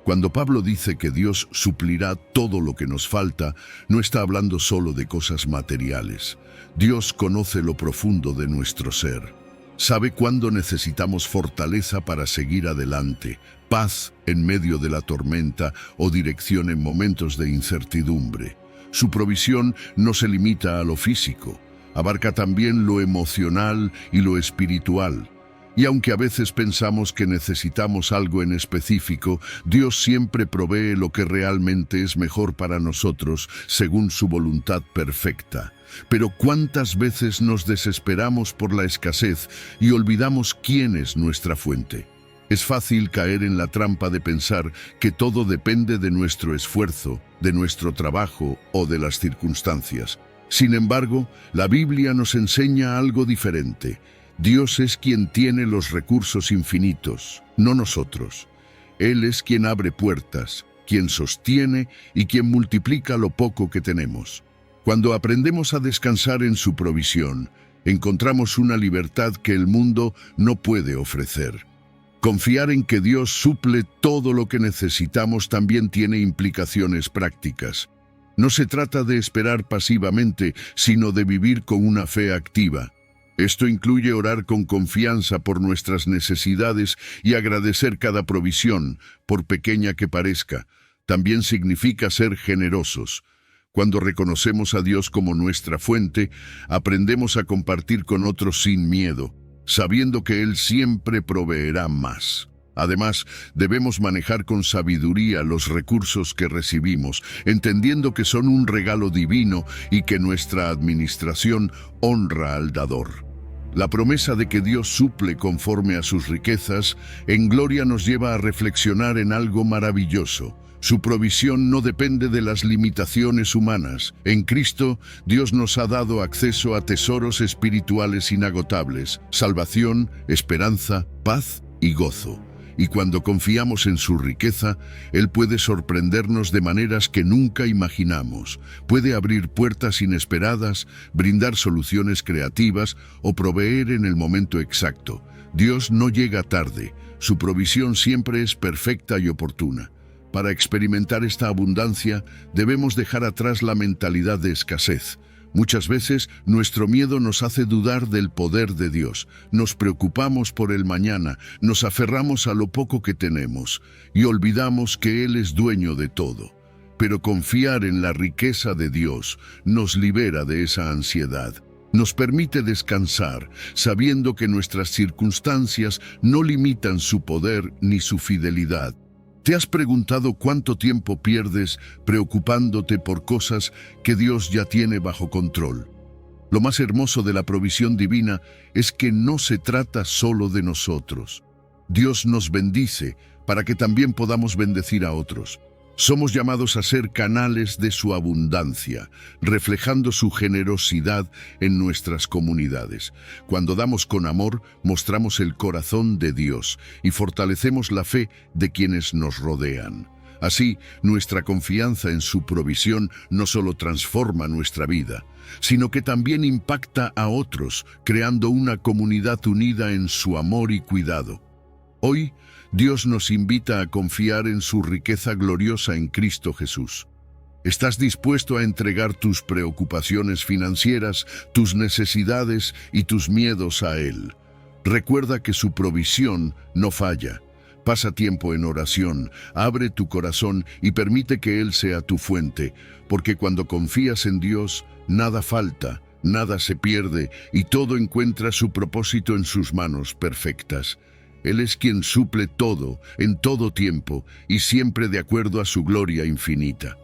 Cuando Pablo dice que Dios suplirá todo lo que nos falta, no está hablando solo de cosas materiales. Dios conoce lo profundo de nuestro ser. Sabe cuándo necesitamos fortaleza para seguir adelante, paz en medio de la tormenta o dirección en momentos de incertidumbre. Su provisión no se limita a lo físico, abarca también lo emocional y lo espiritual. Y aunque a veces pensamos que necesitamos algo en específico, Dios siempre provee lo que realmente es mejor para nosotros, según su voluntad perfecta. Pero ¿cuántas veces nos desesperamos por la escasez y olvidamos quién es nuestra fuente? Es fácil caer en la trampa de pensar que todo depende de nuestro esfuerzo, de nuestro trabajo o de las circunstancias. Sin embargo, la Biblia nos enseña algo diferente. Dios es quien tiene los recursos infinitos, no nosotros. Él es quien abre puertas, quien sostiene y quien multiplica lo poco que tenemos. Cuando aprendemos a descansar en su provisión, encontramos una libertad que el mundo no puede ofrecer. Confiar en que Dios suple todo lo que necesitamos también tiene implicaciones prácticas. No se trata de esperar pasivamente, sino de vivir con una fe activa. Esto incluye orar con confianza por nuestras necesidades y agradecer cada provisión, por pequeña que parezca. También significa ser generosos. Cuando reconocemos a Dios como nuestra fuente, aprendemos a compartir con otros sin miedo, sabiendo que Él siempre proveerá más. Además, debemos manejar con sabiduría los recursos que recibimos, entendiendo que son un regalo divino y que nuestra administración honra al dador. La promesa de que Dios suple conforme a sus riquezas en gloria nos lleva a reflexionar en algo maravilloso. Su provisión no depende de las limitaciones humanas. En Cristo, Dios nos ha dado acceso a tesoros espirituales inagotables, salvación, esperanza, paz y gozo. Y cuando confiamos en su riqueza, Él puede sorprendernos de maneras que nunca imaginamos. Puede abrir puertas inesperadas, brindar soluciones creativas o proveer en el momento exacto. Dios no llega tarde. Su provisión siempre es perfecta y oportuna. Para experimentar esta abundancia, debemos dejar atrás la mentalidad de escasez. Muchas veces, nuestro miedo nos hace dudar del poder de Dios. Nos preocupamos por el mañana, nos aferramos a lo poco que tenemos y olvidamos que Él es dueño de todo. Pero confiar en la riqueza de Dios nos libera de esa ansiedad. Nos permite descansar, sabiendo que nuestras circunstancias no limitan su poder ni su fidelidad. ¿Te has preguntado cuánto tiempo pierdes preocupándote por cosas que Dios ya tiene bajo control? Lo más hermoso de la provisión divina es que no se trata solo de nosotros. Dios nos bendice para que también podamos bendecir a otros. Somos llamados a ser canales de su abundancia, reflejando su generosidad en nuestras comunidades. Cuando damos con amor, mostramos el corazón de Dios y fortalecemos la fe de quienes nos rodean. Así, nuestra confianza en su provisión no solo transforma nuestra vida, sino que también impacta a otros, creando una comunidad unida en su amor y cuidado. Hoy, Dios nos invita a confiar en su riqueza gloriosa en Cristo Jesús. ¿Estás dispuesto a entregar tus preocupaciones financieras, tus necesidades y tus miedos a Él? Recuerda que su provisión no falla. Pasa tiempo en oración, abre tu corazón y permite que Él sea tu fuente, porque cuando confías en Dios, nada falta, nada se pierde y todo encuentra su propósito en sus manos perfectas. Él es quien suple todo, en todo tiempo, y siempre de acuerdo a su gloria infinita.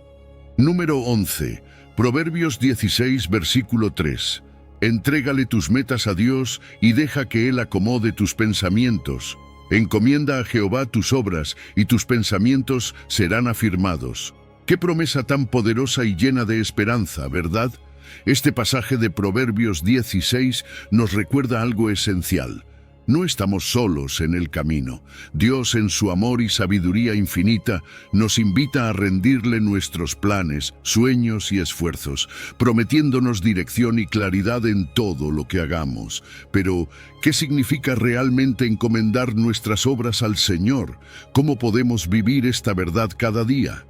Número 11. Proverbios 16, versículo 3. Entrégale tus metas a Dios y deja que Él acomode tus pensamientos. Encomienda a Jehová tus obras y tus pensamientos serán afirmados. Qué promesa tan poderosa y llena de esperanza, ¿verdad? Este pasaje de Proverbios 16 nos recuerda algo esencial. No estamos solos en el camino. Dios, en su amor y sabiduría infinita, nos invita a rendirle nuestros planes, sueños y esfuerzos, prometiéndonos dirección y claridad en todo lo que hagamos. Pero, ¿qué significa realmente encomendar nuestras obras al Señor? ¿Cómo podemos vivir esta verdad cada día?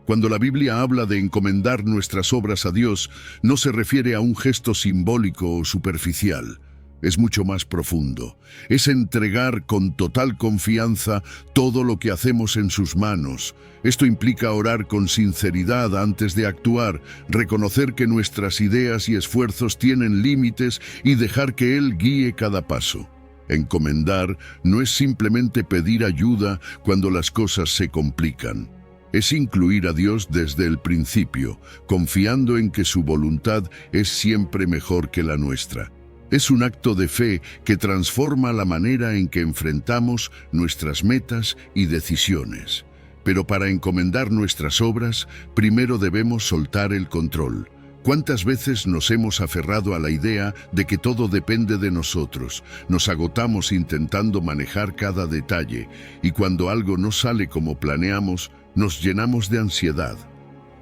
Cuando la Biblia habla de encomendar nuestras obras a Dios, no se refiere a un gesto simbólico o superficial. Es mucho más profundo. Es entregar con total confianza todo lo que hacemos en sus manos. Esto implica orar con sinceridad antes de actuar, reconocer que nuestras ideas y esfuerzos tienen límites y dejar que Él guíe cada paso. Encomendar no es simplemente pedir ayuda cuando las cosas se complican. Es incluir a Dios desde el principio, confiando en que su voluntad es siempre mejor que la nuestra. Es un acto de fe que transforma la manera en que enfrentamos nuestras metas y decisiones. Pero para encomendar nuestras obras, primero debemos soltar el control. ¿Cuántas veces nos hemos aferrado a la idea de que todo depende de nosotros? Nos agotamos intentando manejar cada detalle y cuando algo no sale como planeamos, nos llenamos de ansiedad.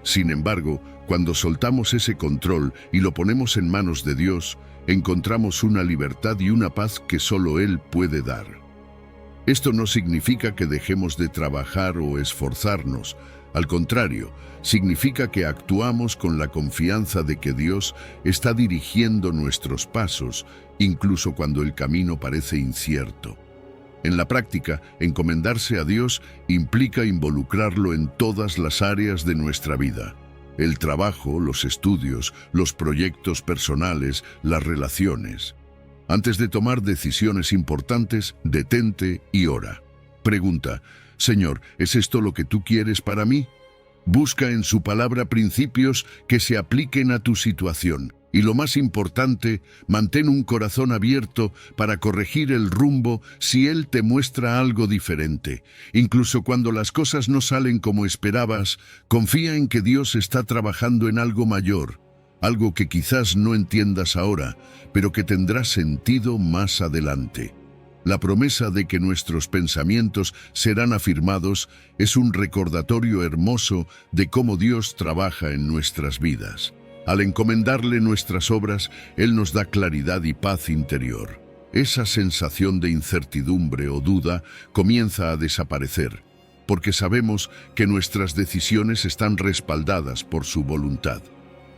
Sin embargo, cuando soltamos ese control y lo ponemos en manos de Dios, encontramos una libertad y una paz que solo Él puede dar. Esto no significa que dejemos de trabajar o esforzarnos. Al contrario, significa que actuamos con la confianza de que Dios está dirigiendo nuestros pasos, incluso cuando el camino parece incierto. En la práctica, encomendarse a Dios implica involucrarlo en todas las áreas de nuestra vida. El trabajo, los estudios, los proyectos personales, las relaciones. Antes de tomar decisiones importantes, detente y ora. Pregunta: Señor, ¿es esto lo que tú quieres para mí? Busca en su palabra principios que se apliquen a tu situación. Y lo más importante, mantén un corazón abierto para corregir el rumbo si Él te muestra algo diferente. Incluso cuando las cosas no salen como esperabas, confía en que Dios está trabajando en algo mayor, algo que quizás no entiendas ahora, pero que tendrá sentido más adelante. La promesa de que nuestros pensamientos serán afirmados es un recordatorio hermoso de cómo Dios trabaja en nuestras vidas. Al encomendarle nuestras obras, Él nos da claridad y paz interior. Esa sensación de incertidumbre o duda comienza a desaparecer, porque sabemos que nuestras decisiones están respaldadas por su voluntad.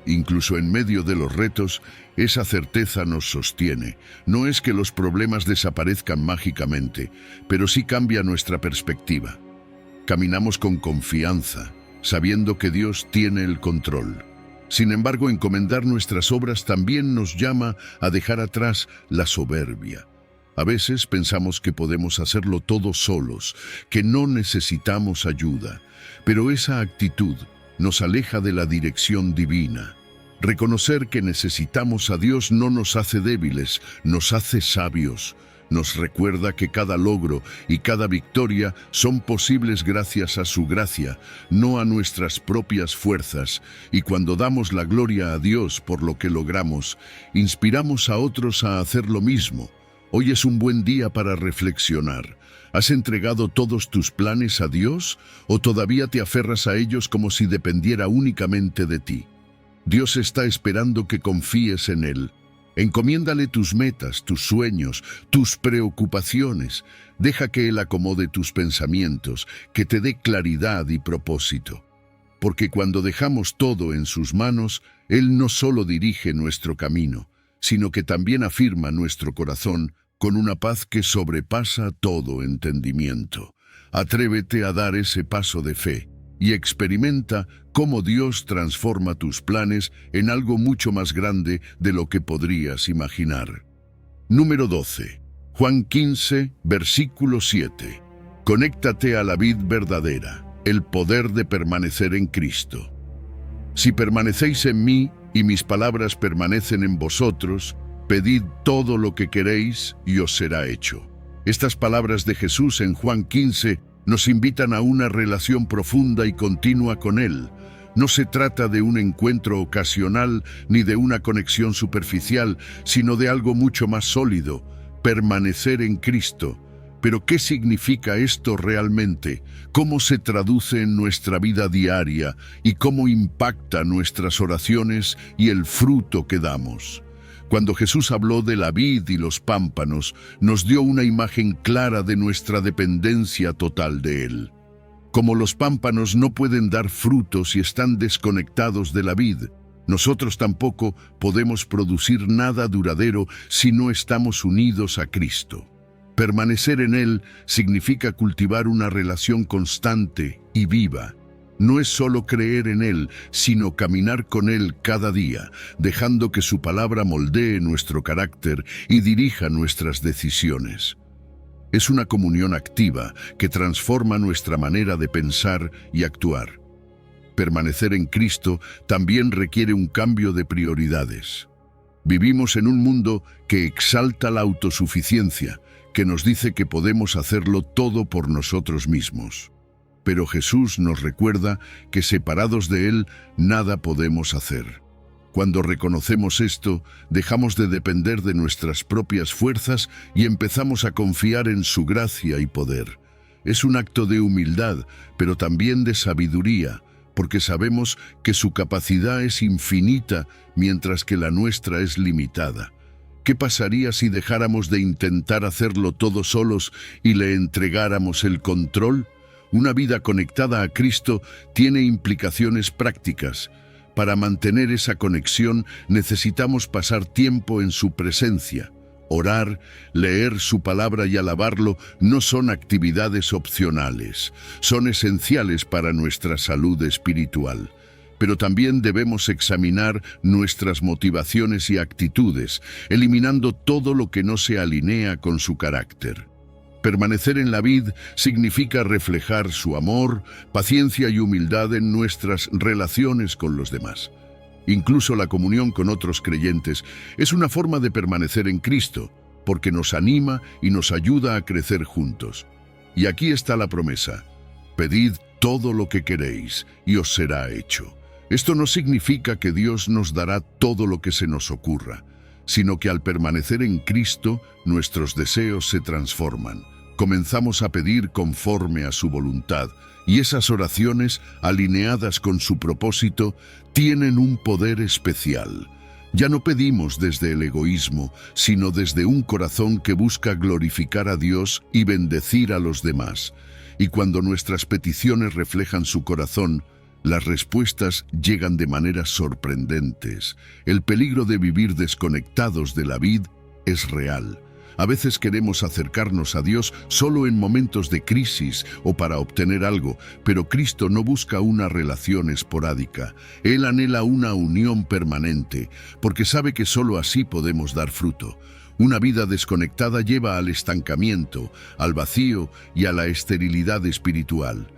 Incluso en medio de los retos, esa certeza nos sostiene. No es que los problemas desaparezcan mágicamente, pero sí cambia nuestra perspectiva. Caminamos con confianza, sabiendo que Dios tiene el control. Sin embargo, encomendar nuestras obras también nos llama a dejar atrás la soberbia. A veces pensamos que podemos hacerlo todo solos, que no necesitamos ayuda, pero esa actitud nos aleja de la dirección divina. Reconocer que necesitamos a Dios no nos hace débiles, nos hace sabios. Nos recuerda que cada logro y cada victoria son posibles gracias a su gracia, no a nuestras propias fuerzas, y cuando damos la gloria a Dios por lo que logramos, inspiramos a otros a hacer lo mismo. Hoy es un buen día para reflexionar. ¿Has entregado todos tus planes a Dios o todavía te aferras a ellos como si dependiera únicamente de ti? Dios está esperando que confíes en Él. Encomiéndale tus metas, tus sueños, tus preocupaciones. Deja que Él acomode tus pensamientos, que te dé claridad y propósito. Porque cuando dejamos todo en sus manos, Él no solo dirige nuestro camino, sino que también afirma nuestro corazón con una paz que sobrepasa todo entendimiento. Atrévete a dar ese paso de fe y experimenta cómo Dios transforma tus planes en algo mucho más grande de lo que podrías imaginar. Número 12. Juan 15, versículo 7. Conéctate a la vid verdadera, el poder de permanecer en Cristo. Si permanecéis en mí y mis palabras permanecen en vosotros, pedid todo lo que queréis y os será hecho. Estas palabras de Jesús en Juan 15 nos invitan a una relación profunda y continua con Él. No se trata de un encuentro ocasional ni de una conexión superficial, sino de algo mucho más sólido, permanecer en Cristo. Pero ¿qué significa esto realmente? ¿Cómo se traduce en nuestra vida diaria y cómo impacta nuestras oraciones y el fruto que damos? Cuando Jesús habló de la vid y los pámpanos, nos dio una imagen clara de nuestra dependencia total de Él. Como los pámpanos no pueden dar frutos si están desconectados de la vid, nosotros tampoco podemos producir nada duradero si no estamos unidos a Cristo. Permanecer en Él significa cultivar una relación constante y viva. No es solo creer en Él, sino caminar con Él cada día, dejando que su palabra moldee nuestro carácter y dirija nuestras decisiones. Es una comunión activa que transforma nuestra manera de pensar y actuar. Permanecer en Cristo también requiere un cambio de prioridades. Vivimos en un mundo que exalta la autosuficiencia, que nos dice que podemos hacerlo todo por nosotros mismos. Pero Jesús nos recuerda que separados de Él, nada podemos hacer. Cuando reconocemos esto, dejamos de depender de nuestras propias fuerzas y empezamos a confiar en su gracia y poder. Es un acto de humildad, pero también de sabiduría, porque sabemos que su capacidad es infinita, mientras que la nuestra es limitada. ¿Qué pasaría si dejáramos de intentar hacerlo todo solos y le entregáramos el control? Una vida conectada a Cristo tiene implicaciones prácticas. Para mantener esa conexión necesitamos pasar tiempo en su presencia. Orar, leer su palabra y alabarlo no son actividades opcionales, son esenciales para nuestra salud espiritual. Pero también debemos examinar nuestras motivaciones y actitudes, eliminando todo lo que no se alinea con su carácter. Permanecer en la vid significa reflejar su amor, paciencia y humildad en nuestras relaciones con los demás. Incluso la comunión con otros creyentes es una forma de permanecer en Cristo, porque nos anima y nos ayuda a crecer juntos. Y aquí está la promesa: pedid todo lo que queréis y os será hecho. Esto no significa que Dios nos dará todo lo que se nos ocurra, sino que al permanecer en Cristo, nuestros deseos se transforman. Comenzamos a pedir conforme a su voluntad, y esas oraciones, alineadas con su propósito, tienen un poder especial. Ya no pedimos desde el egoísmo, sino desde un corazón que busca glorificar a Dios y bendecir a los demás. Y cuando nuestras peticiones reflejan su corazón, las respuestas llegan de maneras sorprendentes. El peligro de vivir desconectados de la vid es real. A veces queremos acercarnos a Dios solo en momentos de crisis o para obtener algo, pero Cristo no busca una relación esporádica. Él anhela una unión permanente, porque sabe que solo así podemos dar fruto. Una vida desconectada lleva al estancamiento, al vacío y a la esterilidad espiritual.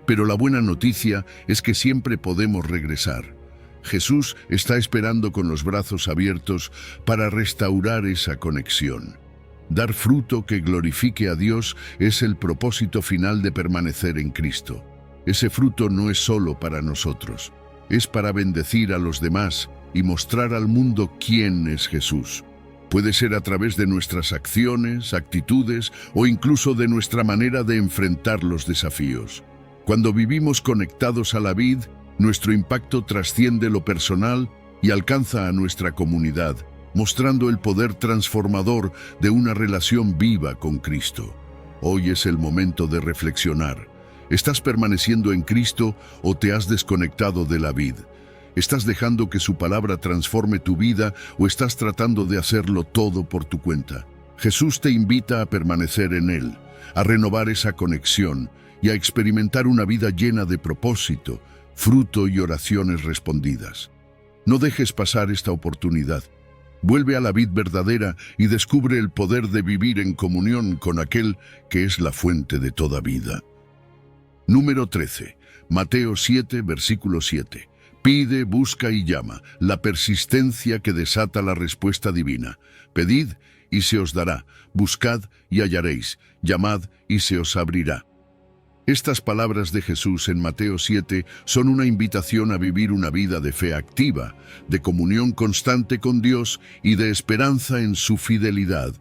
Pero la buena noticia es que siempre podemos regresar. Jesús está esperando con los brazos abiertos para restaurar esa conexión. Dar fruto que glorifique a Dios es el propósito final de permanecer en Cristo. Ese fruto no es solo para nosotros, es para bendecir a los demás y mostrar al mundo quién es Jesús. Puede ser a través de nuestras acciones, actitudes o incluso de nuestra manera de enfrentar los desafíos. Cuando vivimos conectados a la vid, nuestro impacto trasciende lo personal y alcanza a nuestra comunidad, mostrando el poder transformador de una relación viva con Cristo. Hoy es el momento de reflexionar. ¿Estás permaneciendo en Cristo o te has desconectado de la vid? ¿Estás dejando que su palabra transforme tu vida o estás tratando de hacerlo todo por tu cuenta? Jesús te invita a permanecer en Él, a renovar esa conexión y a experimentar una vida llena de propósito, fruto y oraciones respondidas. No dejes pasar esta oportunidad. Vuelve a la vid verdadera y descubre el poder de vivir en comunión con aquel que es la fuente de toda vida. Número 13. Mateo 7, versículo 7. Pide, busca y llama, la persistencia que desata la respuesta divina. Pedid y se os dará, buscad y hallaréis, llamad y se os abrirá. Estas palabras de Jesús en Mateo 7 son una invitación a vivir una vida de fe activa, de comunión constante con Dios y de esperanza en su fidelidad.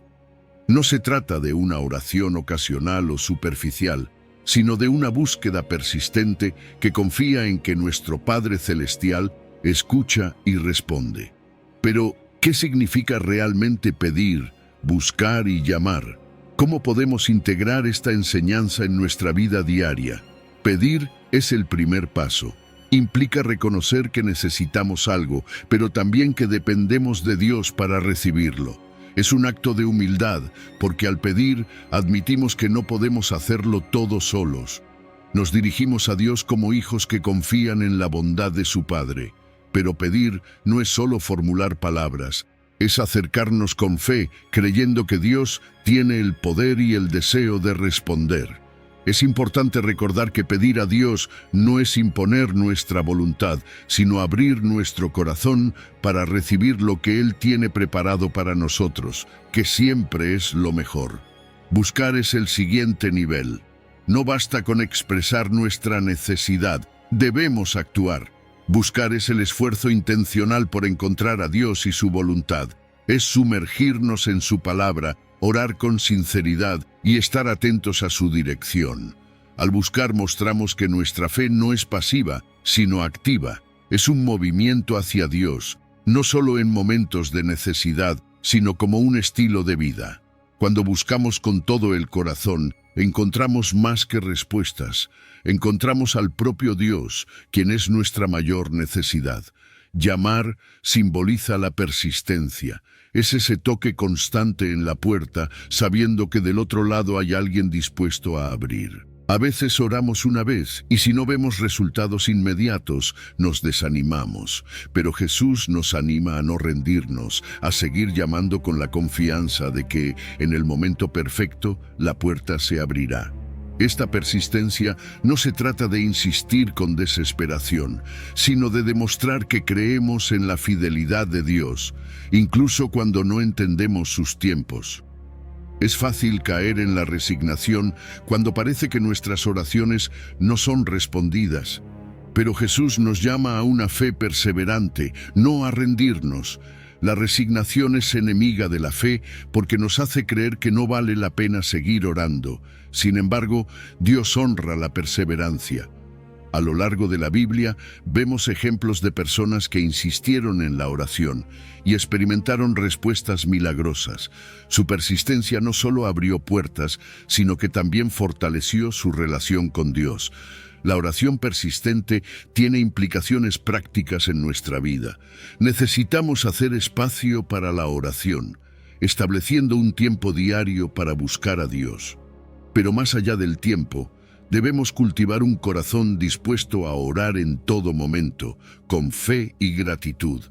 No se trata de una oración ocasional o superficial, sino de una búsqueda persistente que confía en que nuestro Padre Celestial escucha y responde. Pero, ¿qué significa realmente pedir, buscar y llamar? ¿Cómo podemos integrar esta enseñanza en nuestra vida diaria? Pedir es el primer paso. Implica reconocer que necesitamos algo, pero también que dependemos de Dios para recibirlo. Es un acto de humildad, porque al pedir admitimos que no podemos hacerlo todo solos. Nos dirigimos a Dios como hijos que confían en la bondad de su Padre. Pero pedir no es solo formular palabras, es acercarnos con fe, creyendo que Dios tiene el poder y el deseo de responder. Es importante recordar que pedir a Dios no es imponer nuestra voluntad, sino abrir nuestro corazón para recibir lo que Él tiene preparado para nosotros, que siempre es lo mejor. Buscar es el siguiente nivel. No basta con expresar nuestra necesidad, debemos actuar. Buscar es el esfuerzo intencional por encontrar a Dios y su voluntad. Es sumergirnos en su palabra, orar con sinceridad y estar atentos a su dirección. Al buscar mostramos que nuestra fe no es pasiva, sino activa. Es un movimiento hacia Dios, no solo en momentos de necesidad, sino como un estilo de vida. Cuando buscamos con todo el corazón, encontramos más que respuestas. Encontramos al propio Dios, quien es nuestra mayor necesidad. Llamar simboliza la persistencia. Es ese toque constante en la puerta, sabiendo que del otro lado hay alguien dispuesto a abrir. A veces oramos una vez y si no vemos resultados inmediatos, nos desanimamos. Pero Jesús nos anima a no rendirnos, a seguir llamando con la confianza de que, en el momento perfecto, la puerta se abrirá. Esta persistencia no se trata de insistir con desesperación, sino de demostrar que creemos en la fidelidad de Dios, incluso cuando no entendemos sus tiempos. Es fácil caer en la resignación cuando parece que nuestras oraciones no son respondidas. Pero Jesús nos llama a una fe perseverante, no a rendirnos. La resignación es enemiga de la fe porque nos hace creer que no vale la pena seguir orando. Sin embargo, Dios honra la perseverancia. A lo largo de la Biblia vemos ejemplos de personas que insistieron en la oración y experimentaron respuestas milagrosas. Su persistencia no solo abrió puertas, sino que también fortaleció su relación con Dios. La oración persistente tiene implicaciones prácticas en nuestra vida. Necesitamos hacer espacio para la oración, estableciendo un tiempo diario para buscar a Dios. Pero más allá del tiempo, debemos cultivar un corazón dispuesto a orar en todo momento, con fe y gratitud.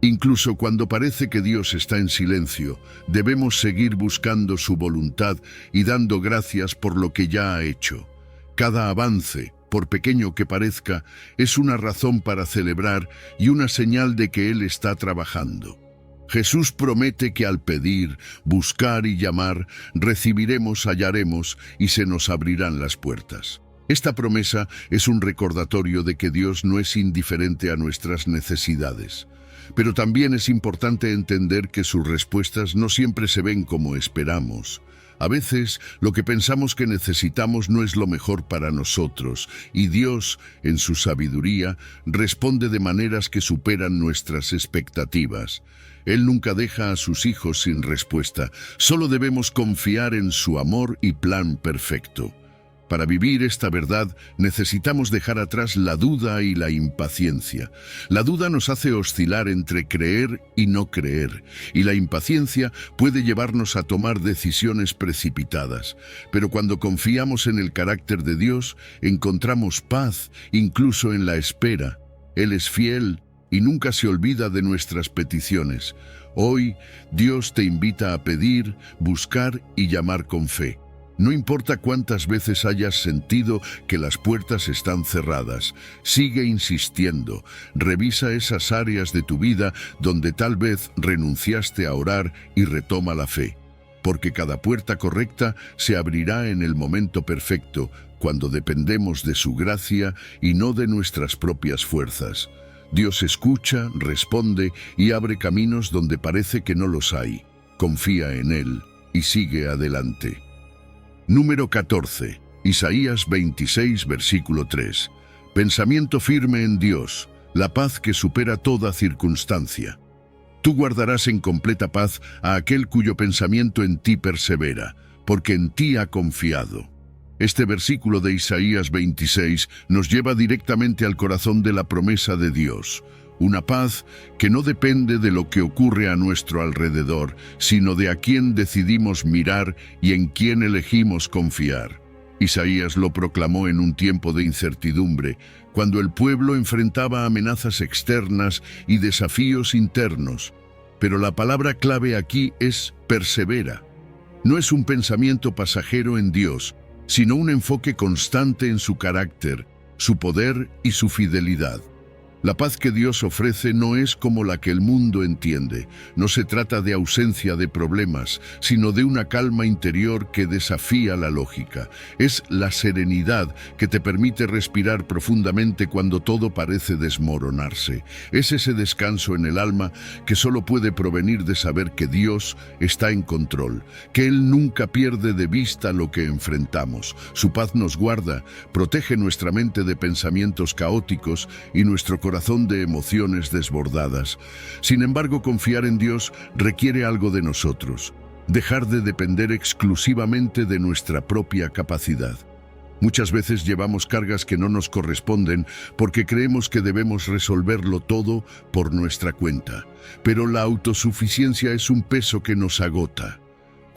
Incluso cuando parece que Dios está en silencio, debemos seguir buscando su voluntad y dando gracias por lo que ya ha hecho. Cada avance, por pequeño que parezca, es una razón para celebrar y una señal de que Él está trabajando. Jesús promete que al pedir, buscar y llamar, recibiremos, hallaremos y se nos abrirán las puertas. Esta promesa es un recordatorio de que Dios no es indiferente a nuestras necesidades. Pero también es importante entender que sus respuestas no siempre se ven como esperamos. A veces, lo que pensamos que necesitamos no es lo mejor para nosotros, y Dios, en su sabiduría, responde de maneras que superan nuestras expectativas. Él nunca deja a sus hijos sin respuesta, solo debemos confiar en su amor y plan perfecto. Para vivir esta verdad necesitamos dejar atrás la duda y la impaciencia. La duda nos hace oscilar entre creer y no creer, y la impaciencia puede llevarnos a tomar decisiones precipitadas. Pero cuando confiamos en el carácter de Dios, encontramos paz incluso en la espera. Él es fiel y nunca se olvida de nuestras peticiones. Hoy, Dios te invita a pedir, buscar y llamar con fe. No importa cuántas veces hayas sentido que las puertas están cerradas, sigue insistiendo. Revisa esas áreas de tu vida donde tal vez renunciaste a orar y retoma la fe. Porque cada puerta correcta se abrirá en el momento perfecto, cuando dependemos de su gracia y no de nuestras propias fuerzas. Dios escucha, responde y abre caminos donde parece que no los hay. Confía en Él y sigue adelante. Número 14. Isaías 26, versículo 3. Pensamiento firme en Dios, la paz que supera toda circunstancia. Tú guardarás en completa paz a aquel cuyo pensamiento en ti persevera, porque en ti ha confiado. Este versículo de Isaías 26 nos lleva directamente al corazón de la promesa de Dios. Una paz que no depende de lo que ocurre a nuestro alrededor, sino de a quién decidimos mirar y en quién elegimos confiar. Isaías lo proclamó en un tiempo de incertidumbre, cuando el pueblo enfrentaba amenazas externas y desafíos internos. Pero la palabra clave aquí es persevera. No es un pensamiento pasajero en Dios, sino un enfoque constante en su carácter, su poder y su fidelidad. La paz que Dios ofrece no es como la que el mundo entiende. No se trata de ausencia de problemas, sino de una calma interior que desafía la lógica. Es la serenidad que te permite respirar profundamente cuando todo parece desmoronarse. Es ese descanso en el alma que solo puede provenir de saber que Dios está en control, que Él nunca pierde de vista lo que enfrentamos. Su paz nos guarda, protege nuestra mente de pensamientos caóticos y nuestro corazón de emociones desbordadas. Sin embargo, confiar en Dios requiere algo de nosotros, dejar de depender exclusivamente de nuestra propia capacidad. Muchas veces llevamos cargas que no nos corresponden porque creemos que debemos resolverlo todo por nuestra cuenta. Pero la autosuficiencia es un peso que nos agota.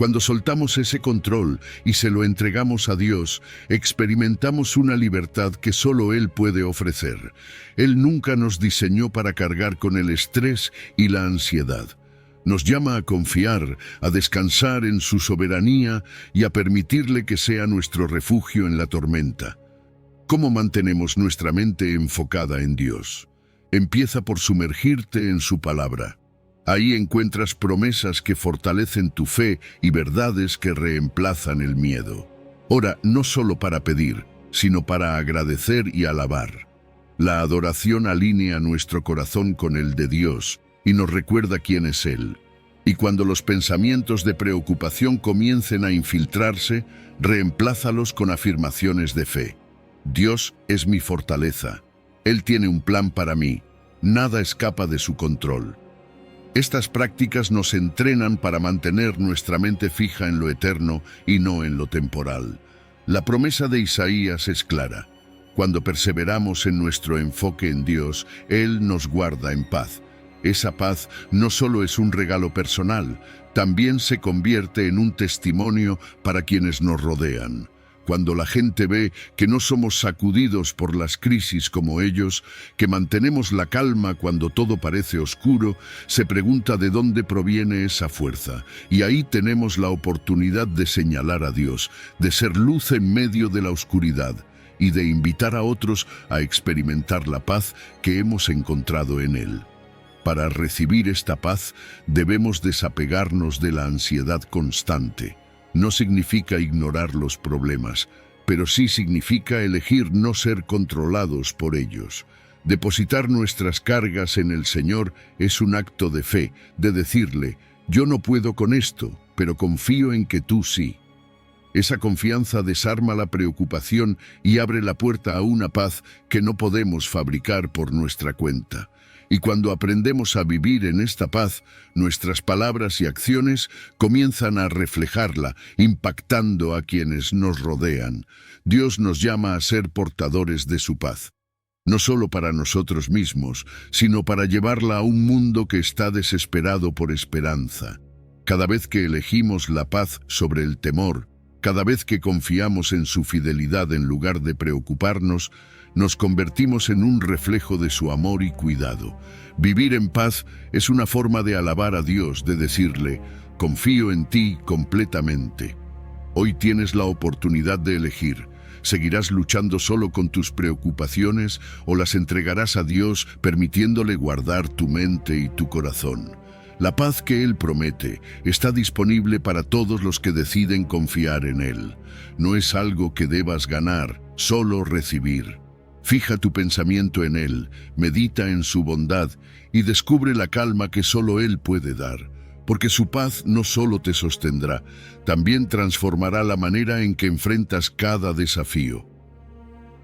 Cuando soltamos ese control y se lo entregamos a Dios, experimentamos una libertad que solo Él puede ofrecer. Él nunca nos diseñó para cargar con el estrés y la ansiedad. Nos llama a confiar, a descansar en su soberanía y a permitirle que sea nuestro refugio en la tormenta. ¿Cómo mantenemos nuestra mente enfocada en Dios? Empieza por sumergirte en su palabra. Ahí encuentras promesas que fortalecen tu fe y verdades que reemplazan el miedo. Ora no solo para pedir, sino para agradecer y alabar. La adoración alinea nuestro corazón con el de Dios y nos recuerda quién es Él. Y cuando los pensamientos de preocupación comiencen a infiltrarse, reemplázalos con afirmaciones de fe. Dios es mi fortaleza. Él tiene un plan para mí. Nada escapa de su control. Estas prácticas nos entrenan para mantener nuestra mente fija en lo eterno y no en lo temporal. La promesa de Isaías es clara. Cuando perseveramos en nuestro enfoque en Dios, Él nos guarda en paz. Esa paz no solo es un regalo personal, también se convierte en un testimonio para quienes nos rodean. Cuando la gente ve que no somos sacudidos por las crisis como ellos, que mantenemos la calma cuando todo parece oscuro, se pregunta de dónde proviene esa fuerza. Y ahí tenemos la oportunidad de señalar a Dios, de ser luz en medio de la oscuridad y de invitar a otros a experimentar la paz que hemos encontrado en Él. Para recibir esta paz, debemos desapegarnos de la ansiedad constante. No significa ignorar los problemas, pero sí significa elegir no ser controlados por ellos. Depositar nuestras cargas en el Señor es un acto de fe, de decirle, yo no puedo con esto, pero confío en que tú sí. Esa confianza desarma la preocupación y abre la puerta a una paz que no podemos fabricar por nuestra cuenta. Y cuando aprendemos a vivir en esta paz, nuestras palabras y acciones comienzan a reflejarla, impactando a quienes nos rodean. Dios nos llama a ser portadores de su paz, no solo para nosotros mismos, sino para llevarla a un mundo que está desesperado por esperanza. Cada vez que elegimos la paz sobre el temor, cada vez que confiamos en su fidelidad en lugar de preocuparnos, nos convertimos en un reflejo de su amor y cuidado. Vivir en paz es una forma de alabar a Dios, de decirle, confío en ti completamente. Hoy tienes la oportunidad de elegir. ¿Seguirás luchando solo con tus preocupaciones o las entregarás a Dios permitiéndole guardar tu mente y tu corazón? La paz que Él promete está disponible para todos los que deciden confiar en Él. No es algo que debas ganar, solo recibir. Fija tu pensamiento en Él, medita en su bondad y descubre la calma que solo Él puede dar, porque su paz no solo te sostendrá, también transformará la manera en que enfrentas cada desafío.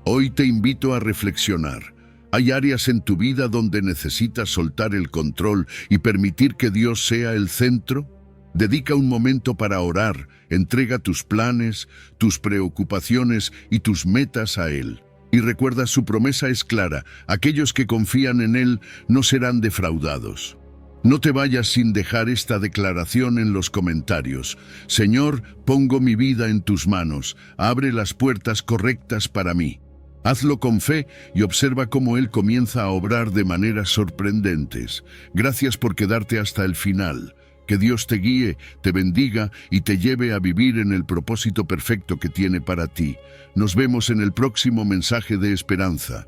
Hoy te invito a reflexionar. ¿Hay áreas en tu vida donde necesitas soltar el control y permitir que Dios sea el centro? Dedica un momento para orar, entrega tus planes, tus preocupaciones y tus metas a Él. Y recuerda, su promesa es clara, aquellos que confían en Él no serán defraudados. No te vayas sin dejar esta declaración en los comentarios. Señor, pongo mi vida en tus manos, abre las puertas correctas para mí. Hazlo con fe y observa cómo Él comienza a obrar de maneras sorprendentes. Gracias por quedarte hasta el final. Que Dios te guíe, te bendiga y te lleve a vivir en el propósito perfecto que tiene para ti. Nos vemos en el próximo mensaje de esperanza.